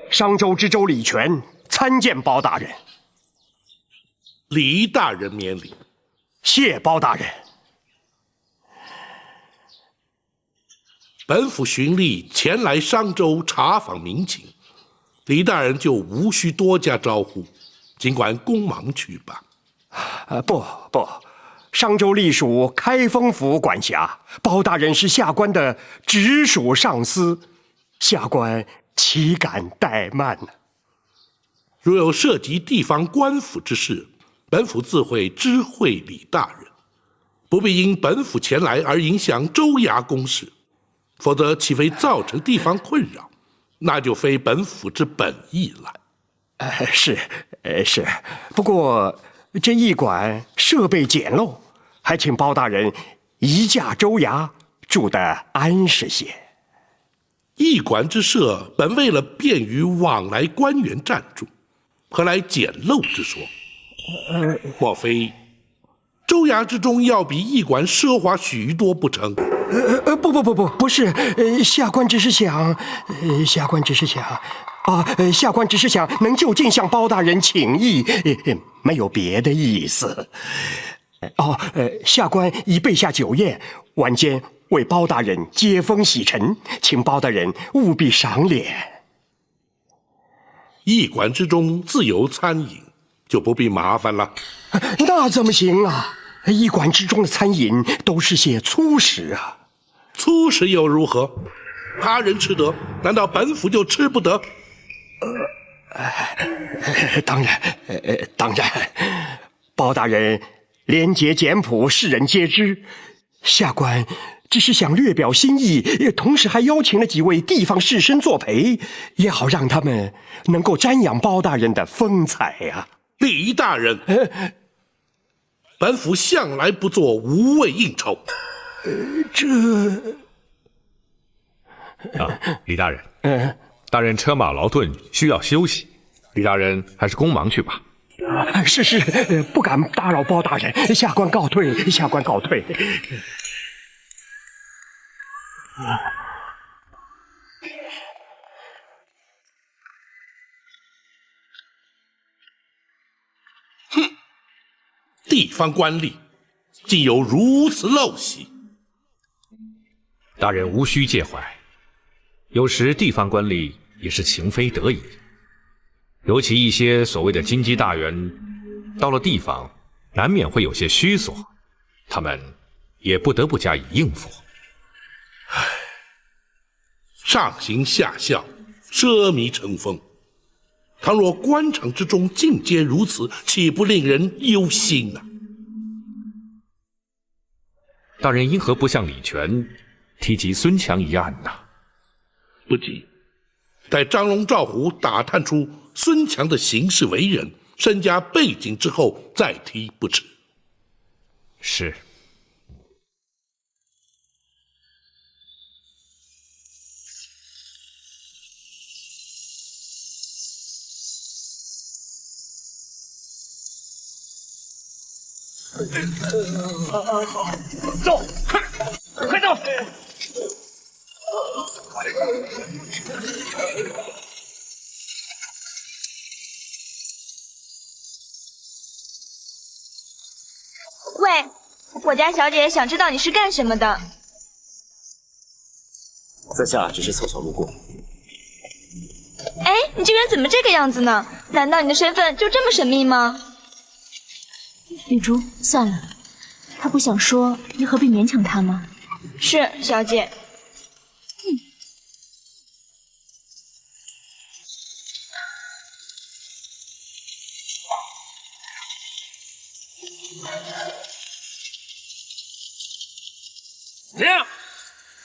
商州知州李全参见包大人。李大人免礼。谢包大人。本府循例前来商州查访民情，李大人就无需多加招呼，尽管匆忙去吧。不，商州隶属开封府管辖，包大人是下官的直属上司，下官岂敢怠慢呢？如有涉及地方官府之事，本府自会知会李大人，不必因本府前来而影响州衙公事，否则岂非造成地方困扰？那就非本府之本意了。是，不过这驿馆设备简陋，还请包大人移驾州衙，住得安适些。驿馆之设本为了便于往来官员暂住，何来简陋之说？莫非州衙之中要比驿馆奢华许多不成？不是，下官只是想能就近向包大人请益，没有别的意思。下官已备下酒宴，晚间为包大人接风洗尘，请包大人务必赏脸。驿馆之中自有餐饮，就不必麻烦了。那怎么行啊？驿馆之中的餐饮都是些粗食啊。粗食又如何？他人吃得，难道本府就吃不得？当然，包大人廉洁简朴，世人皆知。下官只是想略表心意，同时还邀请了几位地方士绅作陪，也好让他们能够瞻仰包大人的风采啊。李大人，本府向来不做无谓应酬。李大人，大人车马劳顿，需要休息，李大人还是匆忙去吧。是，不敢打扰包大人，下官告退。哼，地方官吏竟有如此陋习。大人无需介怀，有时地方官吏也是情非得已，尤其一些所谓的京畿大员，到了地方难免会有些虚索，他们也不得不加以应付。上行下效，奢靡成风。倘若官场之中尽皆如此，岂不令人忧心呢？大人因何不向李全提及孙强一案呢？不急，待张龙赵虎打探出孙强的行事为人、身家背景之后再提不迟。是。走，快走！喂，我家小姐想知道你是干什么的。在下只是凑巧路过。哎，你这人怎么这个样子呢？难道你的身份就这么神秘吗？玉珠，算了，他不想说，你何必勉强他吗？是，小姐。停！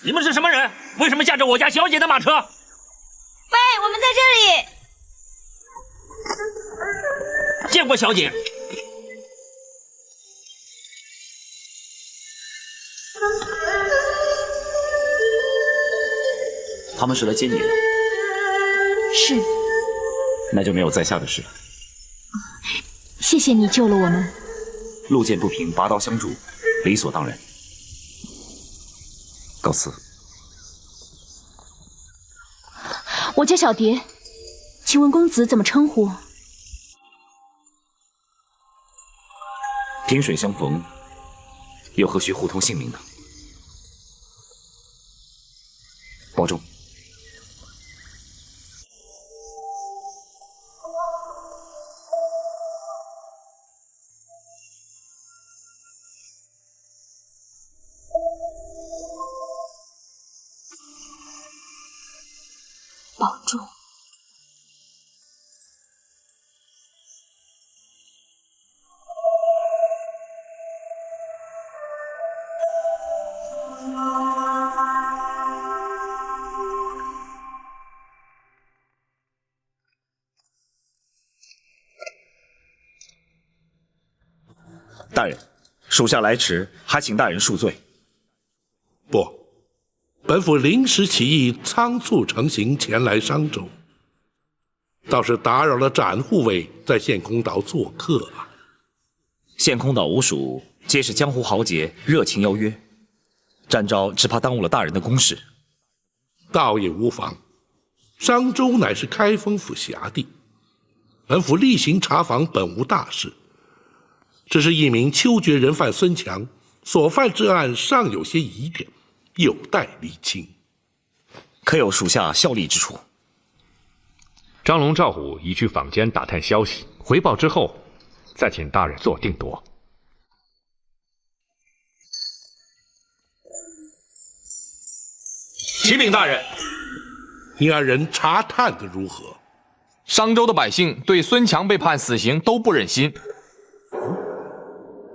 你们是什么人？为什么驾着我家小姐的马车？喂，我们在这里。见过小姐。他们是来接你的。是。那就没有在下的事了。谢谢你救了我们。路见不平，拔刀相助，理所当然。告辞。我叫小蝶，请问公子怎么称呼？萍水相逢，又何须互通姓名呢？保重。保重。大人，属下来迟，还请大人恕罪。不，本府临时起意，仓促成行前来商州，倒是打扰了展护卫在陷空岛做客啊。陷空岛无属皆是江湖豪杰，热情邀约，展昭只怕耽误了大人的公事。倒也无妨，商州乃是开封府辖地，本府例行查访本无大事。只是一名秋决人犯孙强所犯之案尚有些疑点，有待厘清。可有属下效力之处？张龙、赵虎已去坊间打探消息，回报之后，再请大人做定夺。启禀大人，你二人查探的如何？商州的百姓对孙强被判死刑都不忍心。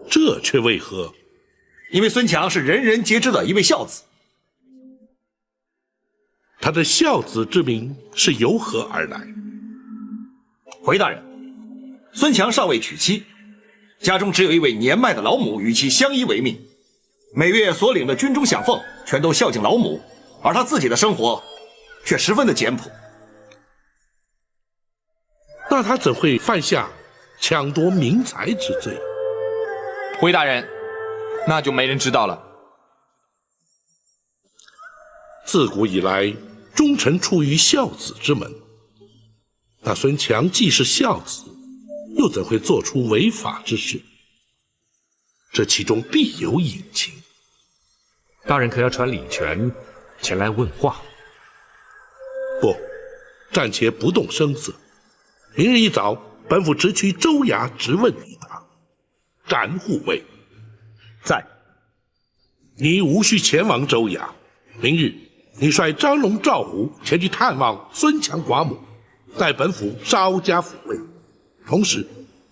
这却为何？因为孙强是人人皆知的一位孝子。他的孝子之名是由何而来？回大人，孙强尚未娶妻，家中只有一位年迈的老母与其相依为命，每月所领的军中饷俸全都孝敬老母，而他自己的生活却十分的简朴。那他怎会犯下抢夺民财之罪？回大人，那就没人知道了。自古以来，忠臣出于孝子之门。那孙强既是孝子，又怎会做出违法之事？这其中必有隐情。大人可要传礼权前来问话？不，暂且不动声色。明日一早，本府直去州衙直问你答。展护卫在，你无需前往州衙。明日你率张龙、赵虎前去探望孙强寡母，在本府稍加抚慰，同时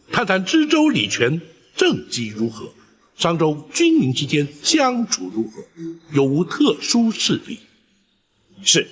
探探知州礼权政绩如何，商州军民之间相处如何，有无特殊势力？是。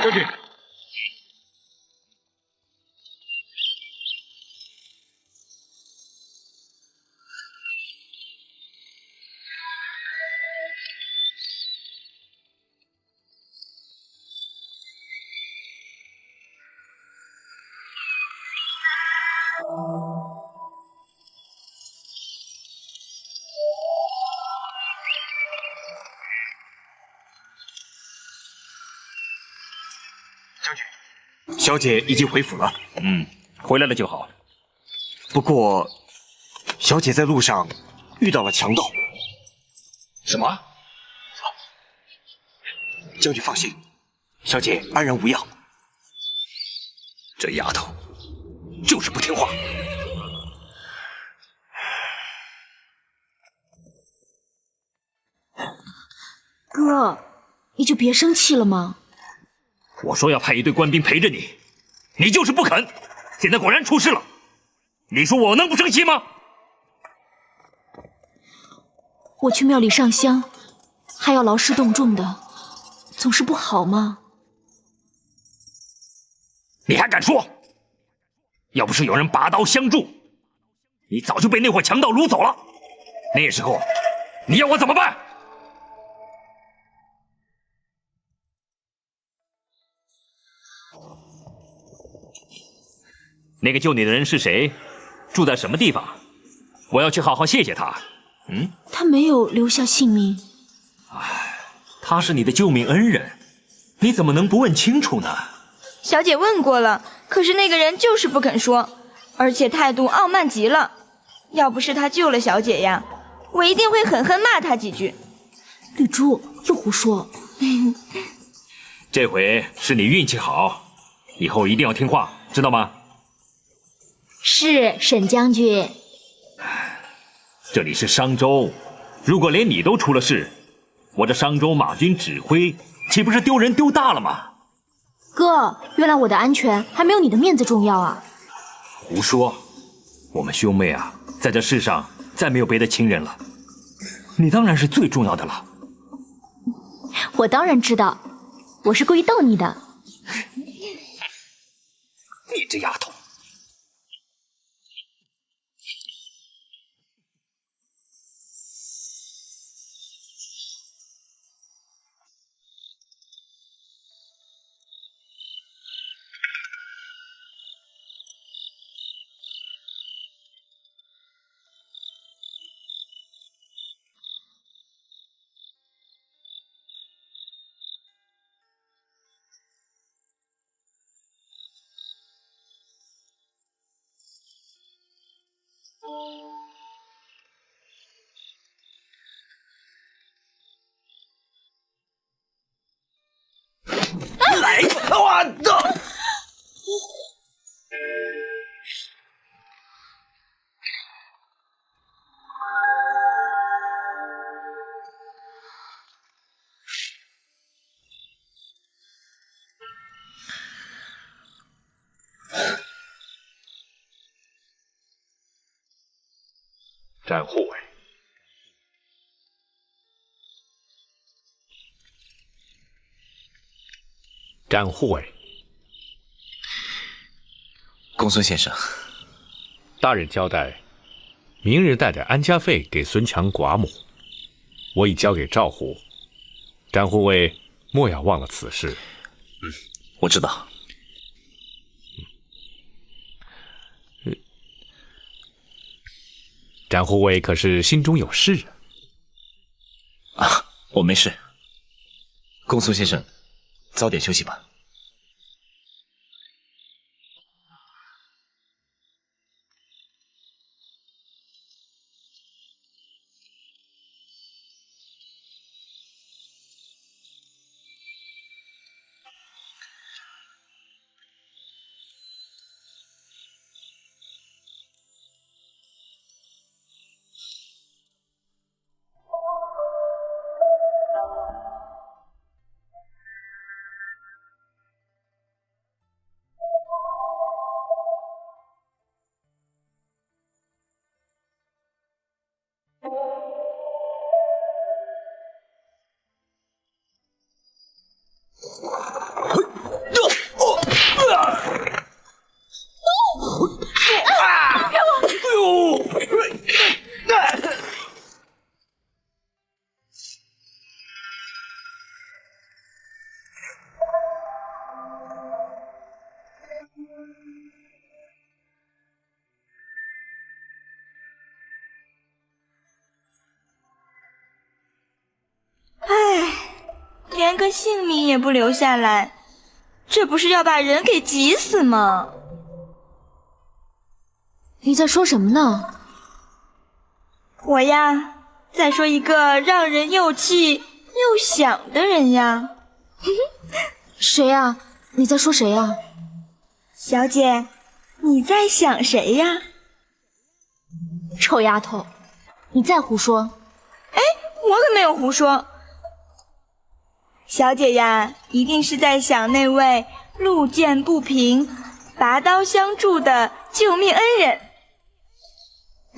将军，小姐已经回府了。回来了就好。不过，小姐在路上遇到了强盗。什么？将军放心，小姐安然无恙。这丫头就是不听话。哥，你就别生气了嘛。我说要派一队官兵陪着你，你就是不肯，现在果然出事了。你说我能不生气吗？我去庙里上香，还要劳师动众的，总是不好吗？你还敢说？要不是有人拔刀相助，你早就被那伙强盗掳走了。那时候，你要我怎么办？那个救你的人是谁？住在什么地方？我要去好好谢谢他。他没有留下姓名。他是你的救命恩人，你怎么能不问清楚呢？小姐问过了，可是那个人就是不肯说，而且态度傲慢极了。要不是他救了小姐呀，我一定会狠狠骂他几句。绿珠又胡说。这回是你运气好，以后一定要听话，知道吗？是，沈将军。这里是商州，如果连你都出了事，我这商州马军指挥岂不是丢人丢大了吗？哥，原来我的安全还没有你的面子重要啊！胡说，我们兄妹啊，在这世上再没有别的亲人了，你当然是最重要的了。我当然知道，我是故意逗你的。你这丫头！来，我的！展护卫，展护卫，公孙先生，大人交代，明日带点安家费给孙强寡母，我已交给赵护，展护卫莫要忘了此事。我知道。展护卫可是心中有事啊？我没事。公孙先生，早点休息吧。连个性命也不留下来，这不是要把人给急死吗？你在说什么呢？我呀，在说一个让人又气又想的人呀。谁呀？你在说谁呀？小姐，你在想谁呀？臭丫头，你再胡说！哎，我可没有胡说。小姐呀，一定是在想那位路见不平，拔刀相助的救命恩人。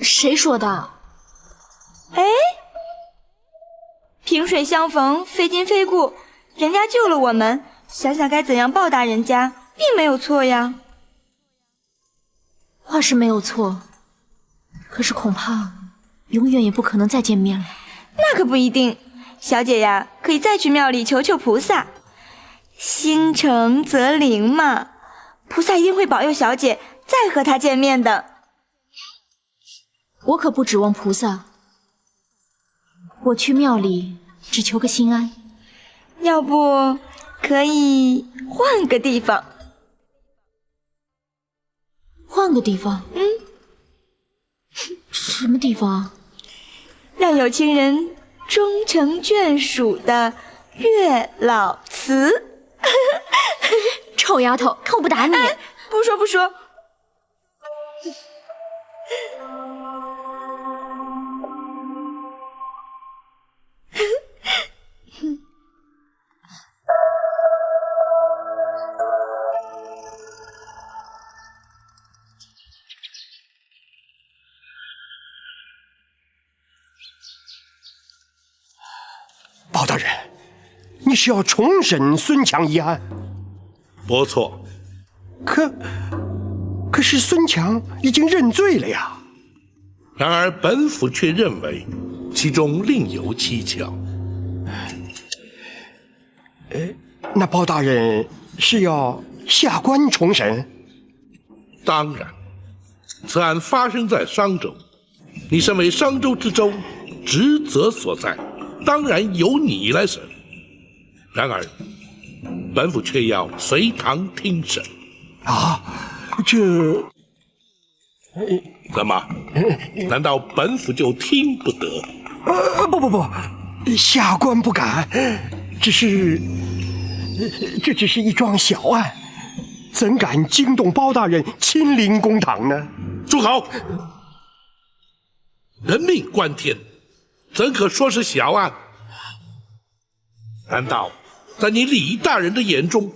谁说的？哎，萍水相逢，非金非故，人家救了我们，想想该怎样报答人家，并没有错呀。话是没有错，可是恐怕永远也不可能再见面了。那可不一定，小姐呀，可以再去庙里求求菩萨，心诚则灵嘛，菩萨一定会保佑小姐再和她见面的。我可不指望菩萨，我去庙里只求个心安。要不可以换个地方？换个地方？什么地方啊？让有情人终成眷属的月老祠。臭丫头，看我不打你！不说不说。包大人，你是要重审孙强一案？不错。可是孙强已经认罪了呀。然而本府却认为其中另有蹊跷。那包大人是要下官重审？当然，此案发生在商州，你身为商州知州，职责所在，当然由你来审。然而，本府却要随堂听审。啊，这怎么？难道本府就听不得？不，下官不敢，这只是一桩小案，怎敢惊动包大人亲临公堂呢？住口！人命关天，怎可说是小案？难道在你李大人的眼中，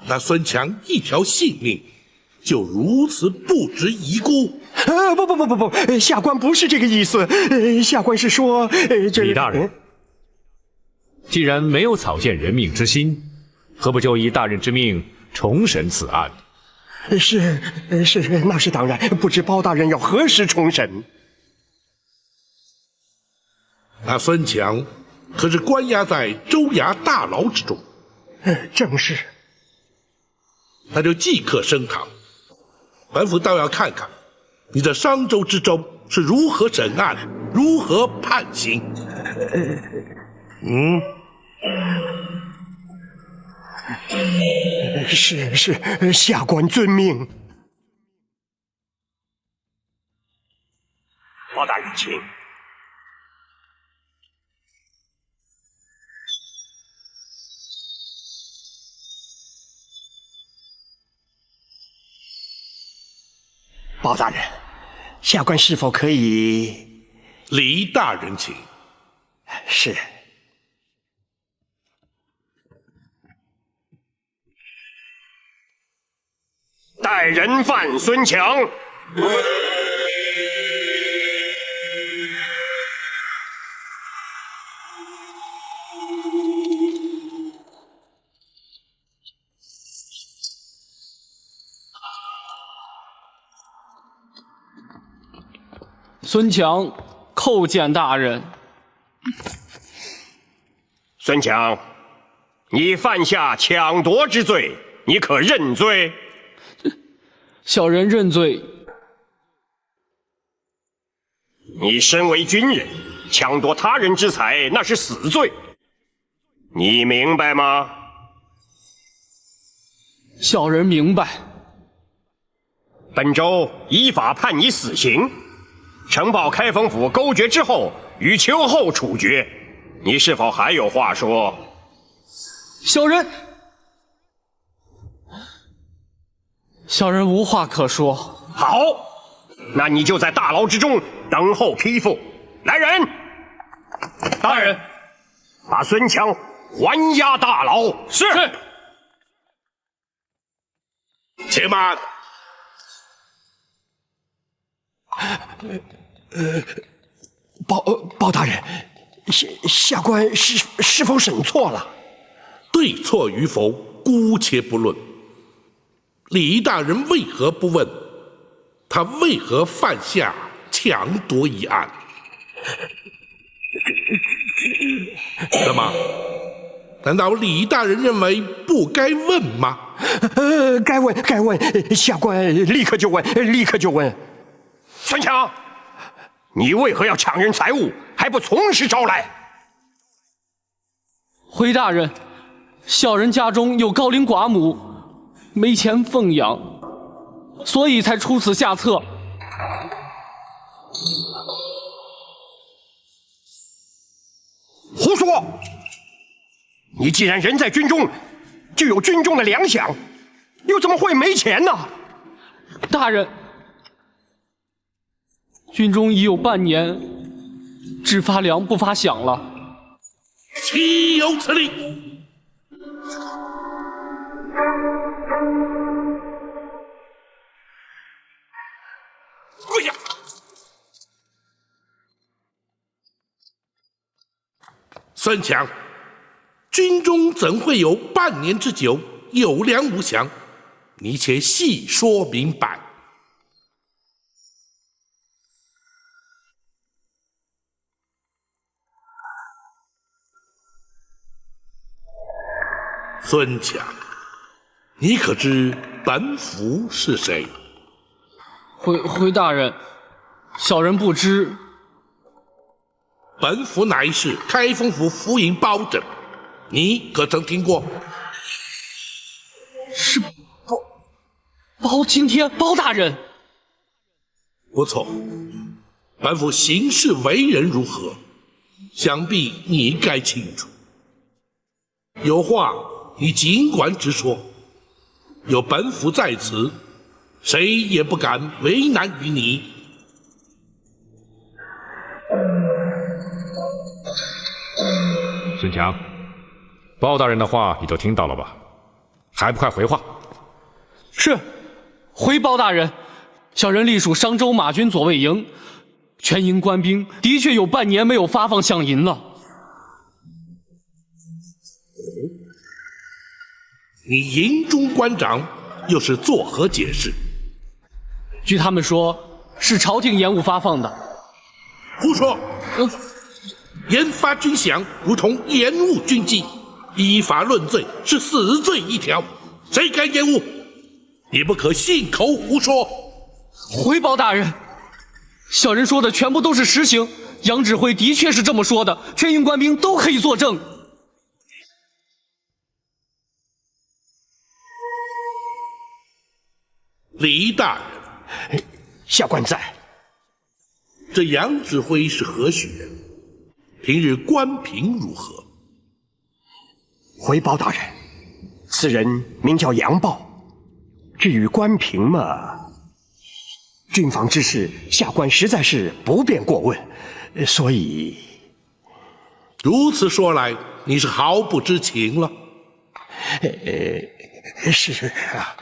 那孙强一条性命就如此不值一顾？不，下官不是这个意思，下官是说，李大人，既然没有草菅人命之心，何不就以大人之命重审此案？是，那是当然。不知包大人要何时重审？那孙强可是关押在州衙大牢之中。正是。那就即刻升堂，本府倒要看看你这商州知州是如何审案，如何判刑。是，下官遵命。包大人，请。包大人，下官是否可以？李大人请。是。带人犯孙强。孙强叩见大人。孙强，你犯下抢夺之罪，你可认罪？小人认罪。你身为军人，抢夺他人之财，那是死罪，你明白吗？小人明白。本州依法判你死刑。呈报开封府勾决之后，于秋后处决。你是否还有话说？小人无话可说。好，那你就在大牢之中等候批复。来人！大人，把孙强还押大牢。是。且慢。包大人，下官是否审错了？对错与否，姑且不论。李大人为何不问？他为何犯下抢夺一案？怎么？难道李大人认为不该问吗？该问，下官立刻就问。孙强，你为何要抢人财物，还不从实招来？回大人，小人家中有高龄寡母，没钱奉养，所以才出此下策。胡说！你既然人在军中，就有军中的粮饷，又怎么会没钱呢？大人，军中已有半年，只发粮不发饷了。岂有此理！跪下！孙强，军中怎会有半年之久有粮无饷？你且细说明白。孙强，你可知本府是谁？回大人，小人不知。本府乃是开封府府尹包拯，你可曾听过？是包青天，包大人。不错，本府行事为人如何，想必你该清楚。有话你尽管直说，有本府在此，谁也不敢为难于你。孙强，包大人的话你都听到了吧？还不快回话！是，回包大人。小人隶属商州马军左卫营，全营官兵的确有半年没有发放饷银了。你营中官长又是作何解释？据他们说，是朝廷延误发放的。胡说！延发军饷如同延误军机，依法论罪是死罪一条，谁敢延误？你不可信口胡说！回包大人，小人说的全部都是实情，杨指挥的确是这么说的，全营官兵都可以作证。李大人，下官在。这杨指挥是何许人？平日官评如何？回包大人，此人名叫杨豹。至于官评嘛，军防之事，下官实在是不便过问，所以如此说来，你是毫不知情了。是啊。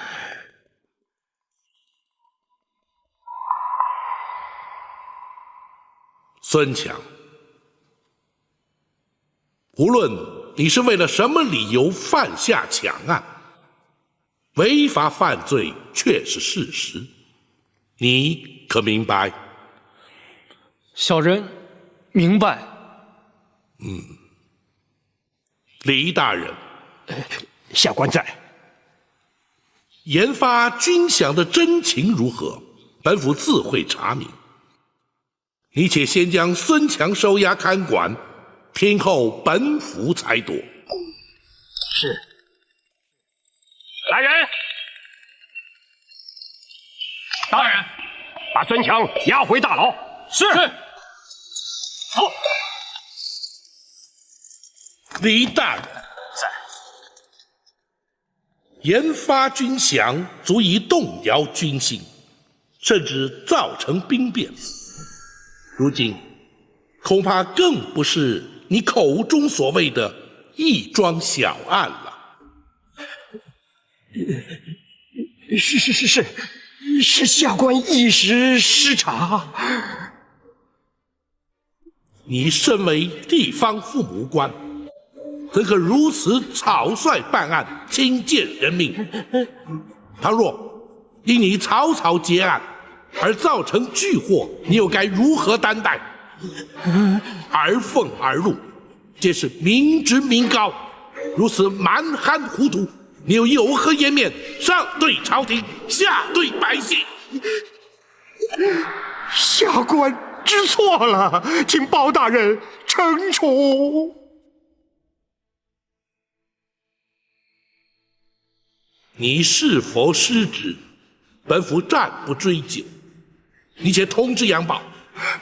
孙强，无论你是为了什么理由犯下抢案，违法犯罪却是事实，你可明白？小人明白。李大人，下官在。研发军饷的真情如何？本府自会查明。你且先将孙强收押看管，听候本府裁夺。是。来人！大人，把孙强押回大牢。是。走。李大人在。研发军饷足以动摇军心，甚至造成兵变。如今恐怕更不是你口中所谓的一桩小案了。是下官一时失察。你身为地方父母官，怎可如此草率办案，轻贱人命？倘若因你草草结案而造成巨祸，你又该如何担待？而俸而禄，皆是民脂民膏，如此蛮憨糊涂，你又有何颜面上对朝廷，下对百姓？下官知错了，请包大人惩处。你是否失职，本府暂不追究。你且通知杨宝，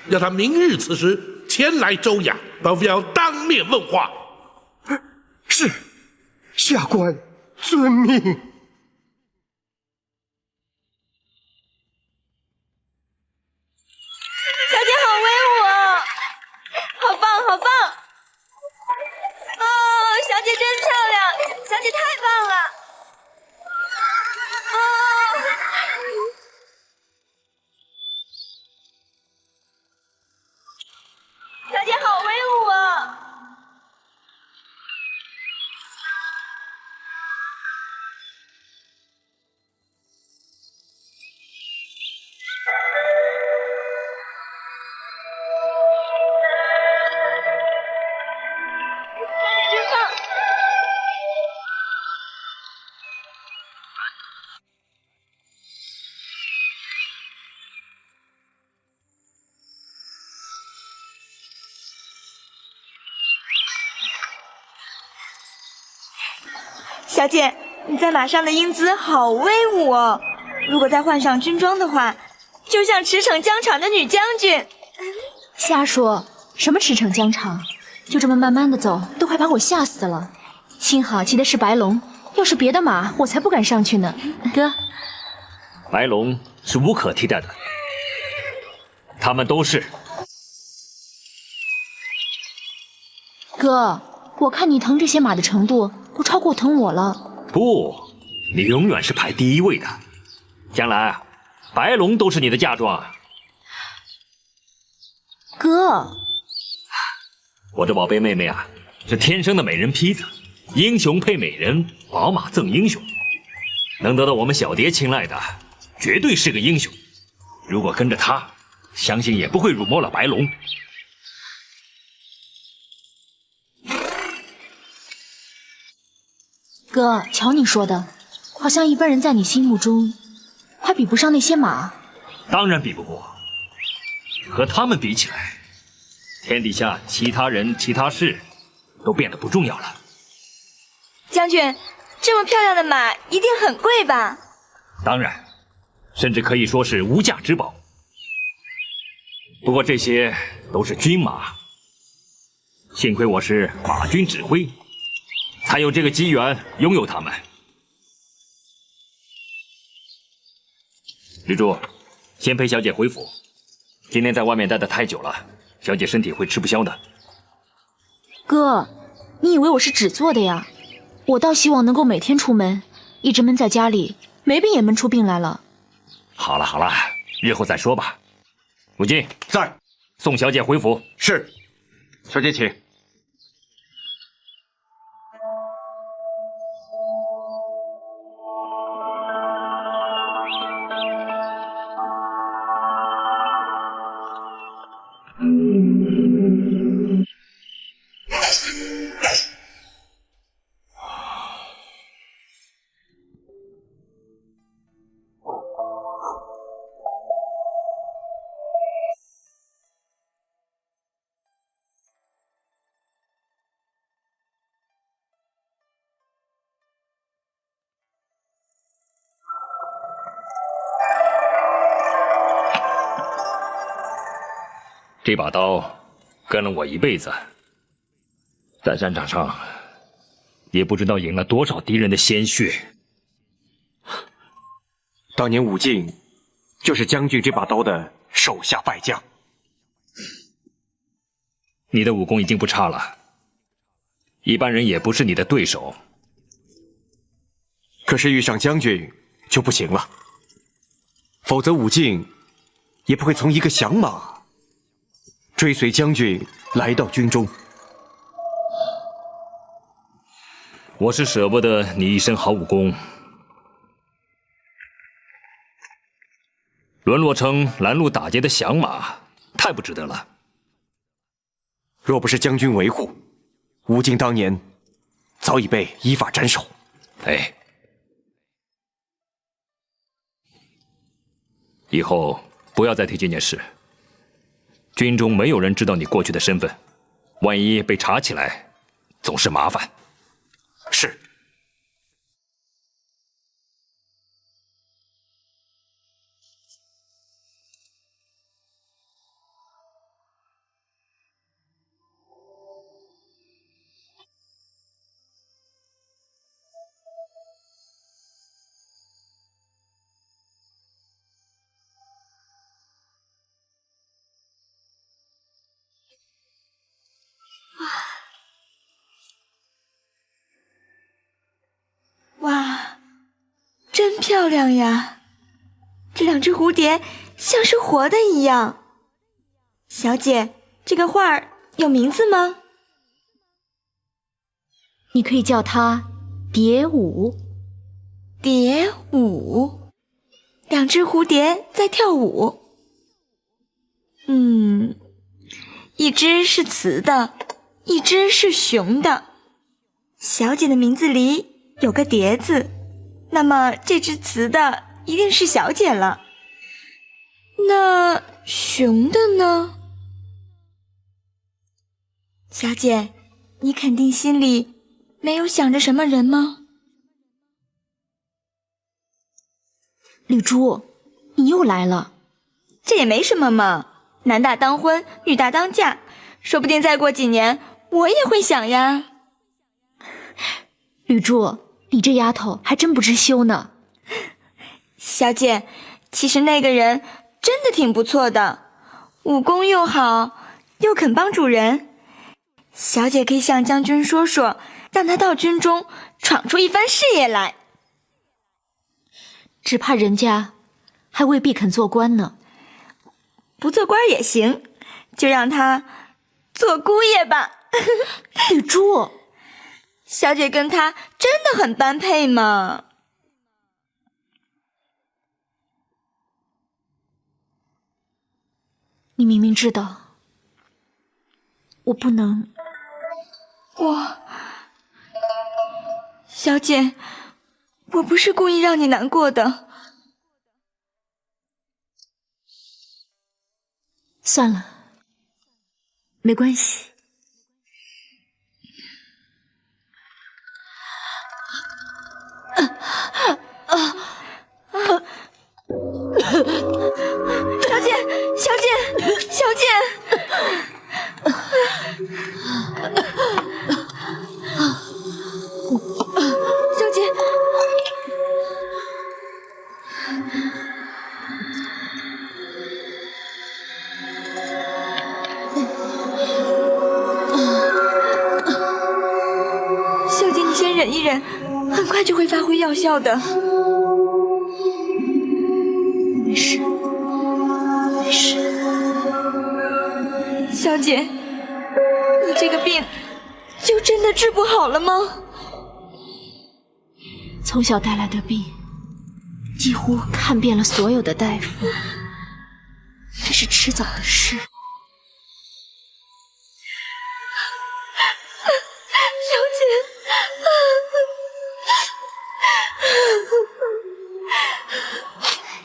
让他明日此时前来州衙，本府要当面问话。是，下官遵命。小姐好威武哦，好棒好棒！哦，小姐真漂亮，小姐太棒了！哦，小姐好威武哦！小姐，你在马上的英姿好威武哦！如果再换上军装的话，就像驰骋疆场的女将军。瞎说，什么驰骋疆场？就这么慢慢的走，都快把我吓死了。幸好骑的是白龙，要是别的马，我才不敢上去呢。哥，白龙是无可替代的，他们都是。哥，我看你疼这些马的程度，都超过疼我了。不，你永远是排第一位的。将来啊，白龙都是你的嫁妆。哥，我这宝贝妹妹啊，是天生的美人坯子，英雄配美人，宝马赠英雄，能得到我们小蝶青睐的，绝对是个英雄。如果跟着她，相信也不会辱没了白龙。哥，瞧你说的，好像一般人在你心目中还比不上那些马。当然比不过，和他们比起来，天底下其他人其他事都变得不重要了。将军，这么漂亮的马一定很贵吧？当然，甚至可以说是无价之宝。不过这些都是军马，幸亏我是马军指挥，才有这个机缘拥有它们。绿珠，先陪小姐回府。今天在外面待得太久了，小姐身体会吃不消的。哥，你以为我是纸做的呀？我倒希望能够每天出门，一直闷在家里，没病也闷出病来了。好了好了，日后再说吧。武进在，送小姐回府。是，小姐请。这把刀跟了我一辈子，在战场上也不知道饮了多少敌人的鲜血。当年武进就是将军这把刀的手下败将。你的武功已经不差了，一般人也不是你的对手。可是遇上将军，就不行了，否则武敬也不会从一个响马追随将军来到军中。我是舍不得你一身好武功，沦落成拦路打劫的响马，太不值得了。若不是将军维护，武敬当年早已被依法斩首。哎，以后不要再提这件事。军中没有人知道你过去的身份，万一被查起来，总是麻烦。是。哇，真漂亮呀！这两只蝴蝶像是活的一样。小姐，这个画儿有名字吗？你可以叫它蝶舞。蝶舞，两只蝴蝶在跳舞。一只是雌的，一只是雄的。小姐的名字里有个蝶字，那么这只雌的一定是小姐了。那雄的呢？小姐，你肯定心里没有想着什么人吗？绿珠，你又来了。这也没什么嘛，男大当婚，女大当嫁，说不定再过几年我也会想呀。绿珠，你这丫头还真不知羞呢。小姐，其实那个人真的挺不错的，武功又好，又肯帮主人。小姐可以向将军说说，让他到军中闯出一番事业来。只怕人家还未必肯做官呢。不做官也行，就让他做姑爷吧。绿珠，小姐跟他真的很般配嘛。你明明知道我不能。小姐，我不是故意让你难过的。算了，没关系。小姐，小姐，小姐！小姐，小姐，你先忍一忍，很快就会发挥药效的。没事，没事。小姐，你这个病就真的治不好了吗？从小带来的病，几乎看遍了所有的大夫，这是迟早的事。小姐，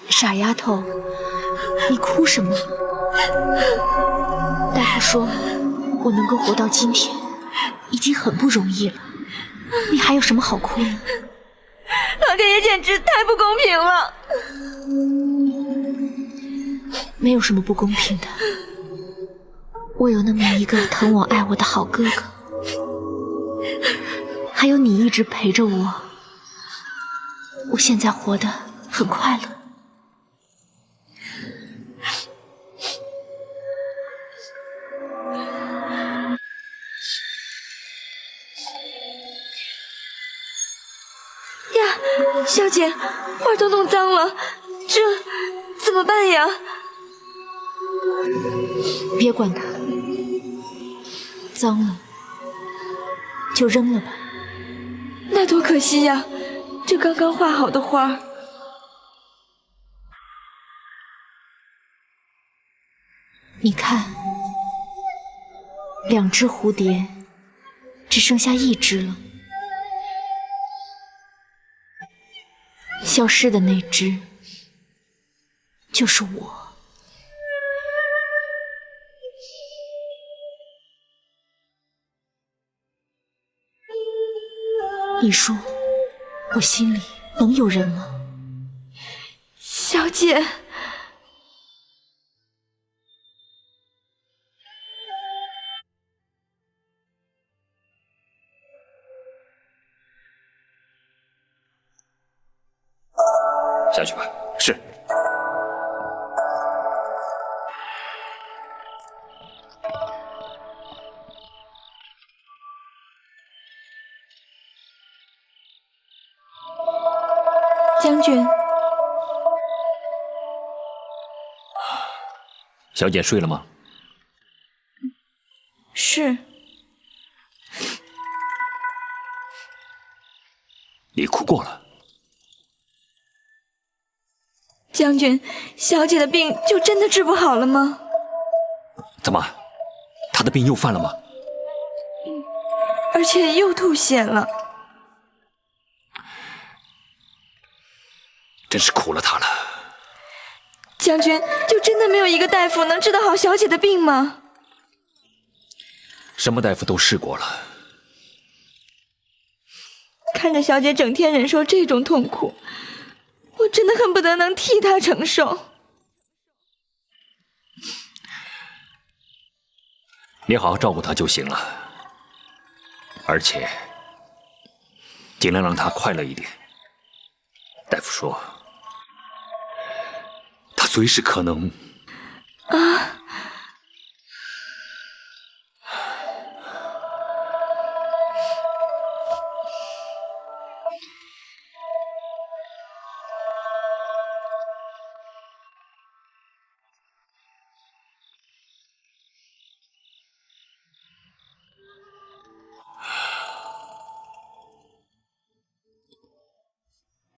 傻丫头，你哭什么？大夫说我能够活到今天已经很不容易了，你还有什么好哭的？老天爷简直太不公平了！没有什么不公平的，我有那么一个疼我爱我的好哥哥，还有你一直陪着我，我现在活得很快乐。呀，小姐，花都弄脏了，这怎么办呀？别管它，脏了就扔了吧。那多可惜呀，这刚刚画好的花。你看，2只蝴蝶只剩下1只了，消失的那只就是我。你说我心里能有人吗？小姐，下去吧。是。将军，小姐睡了吗？是。你哭过了。将军，小姐的病就真的治不好了吗？怎么，她的病又犯了吗？而且又吐血了。真是苦了她了。将军，就真的没有一个大夫能治得好小姐的病吗？什么大夫都试过了。看着小姐整天忍受这种痛苦，我真的恨不得能替她承受。你好好照顾她就行了，而且尽量让她快乐一点。大夫说，她随时可能……啊！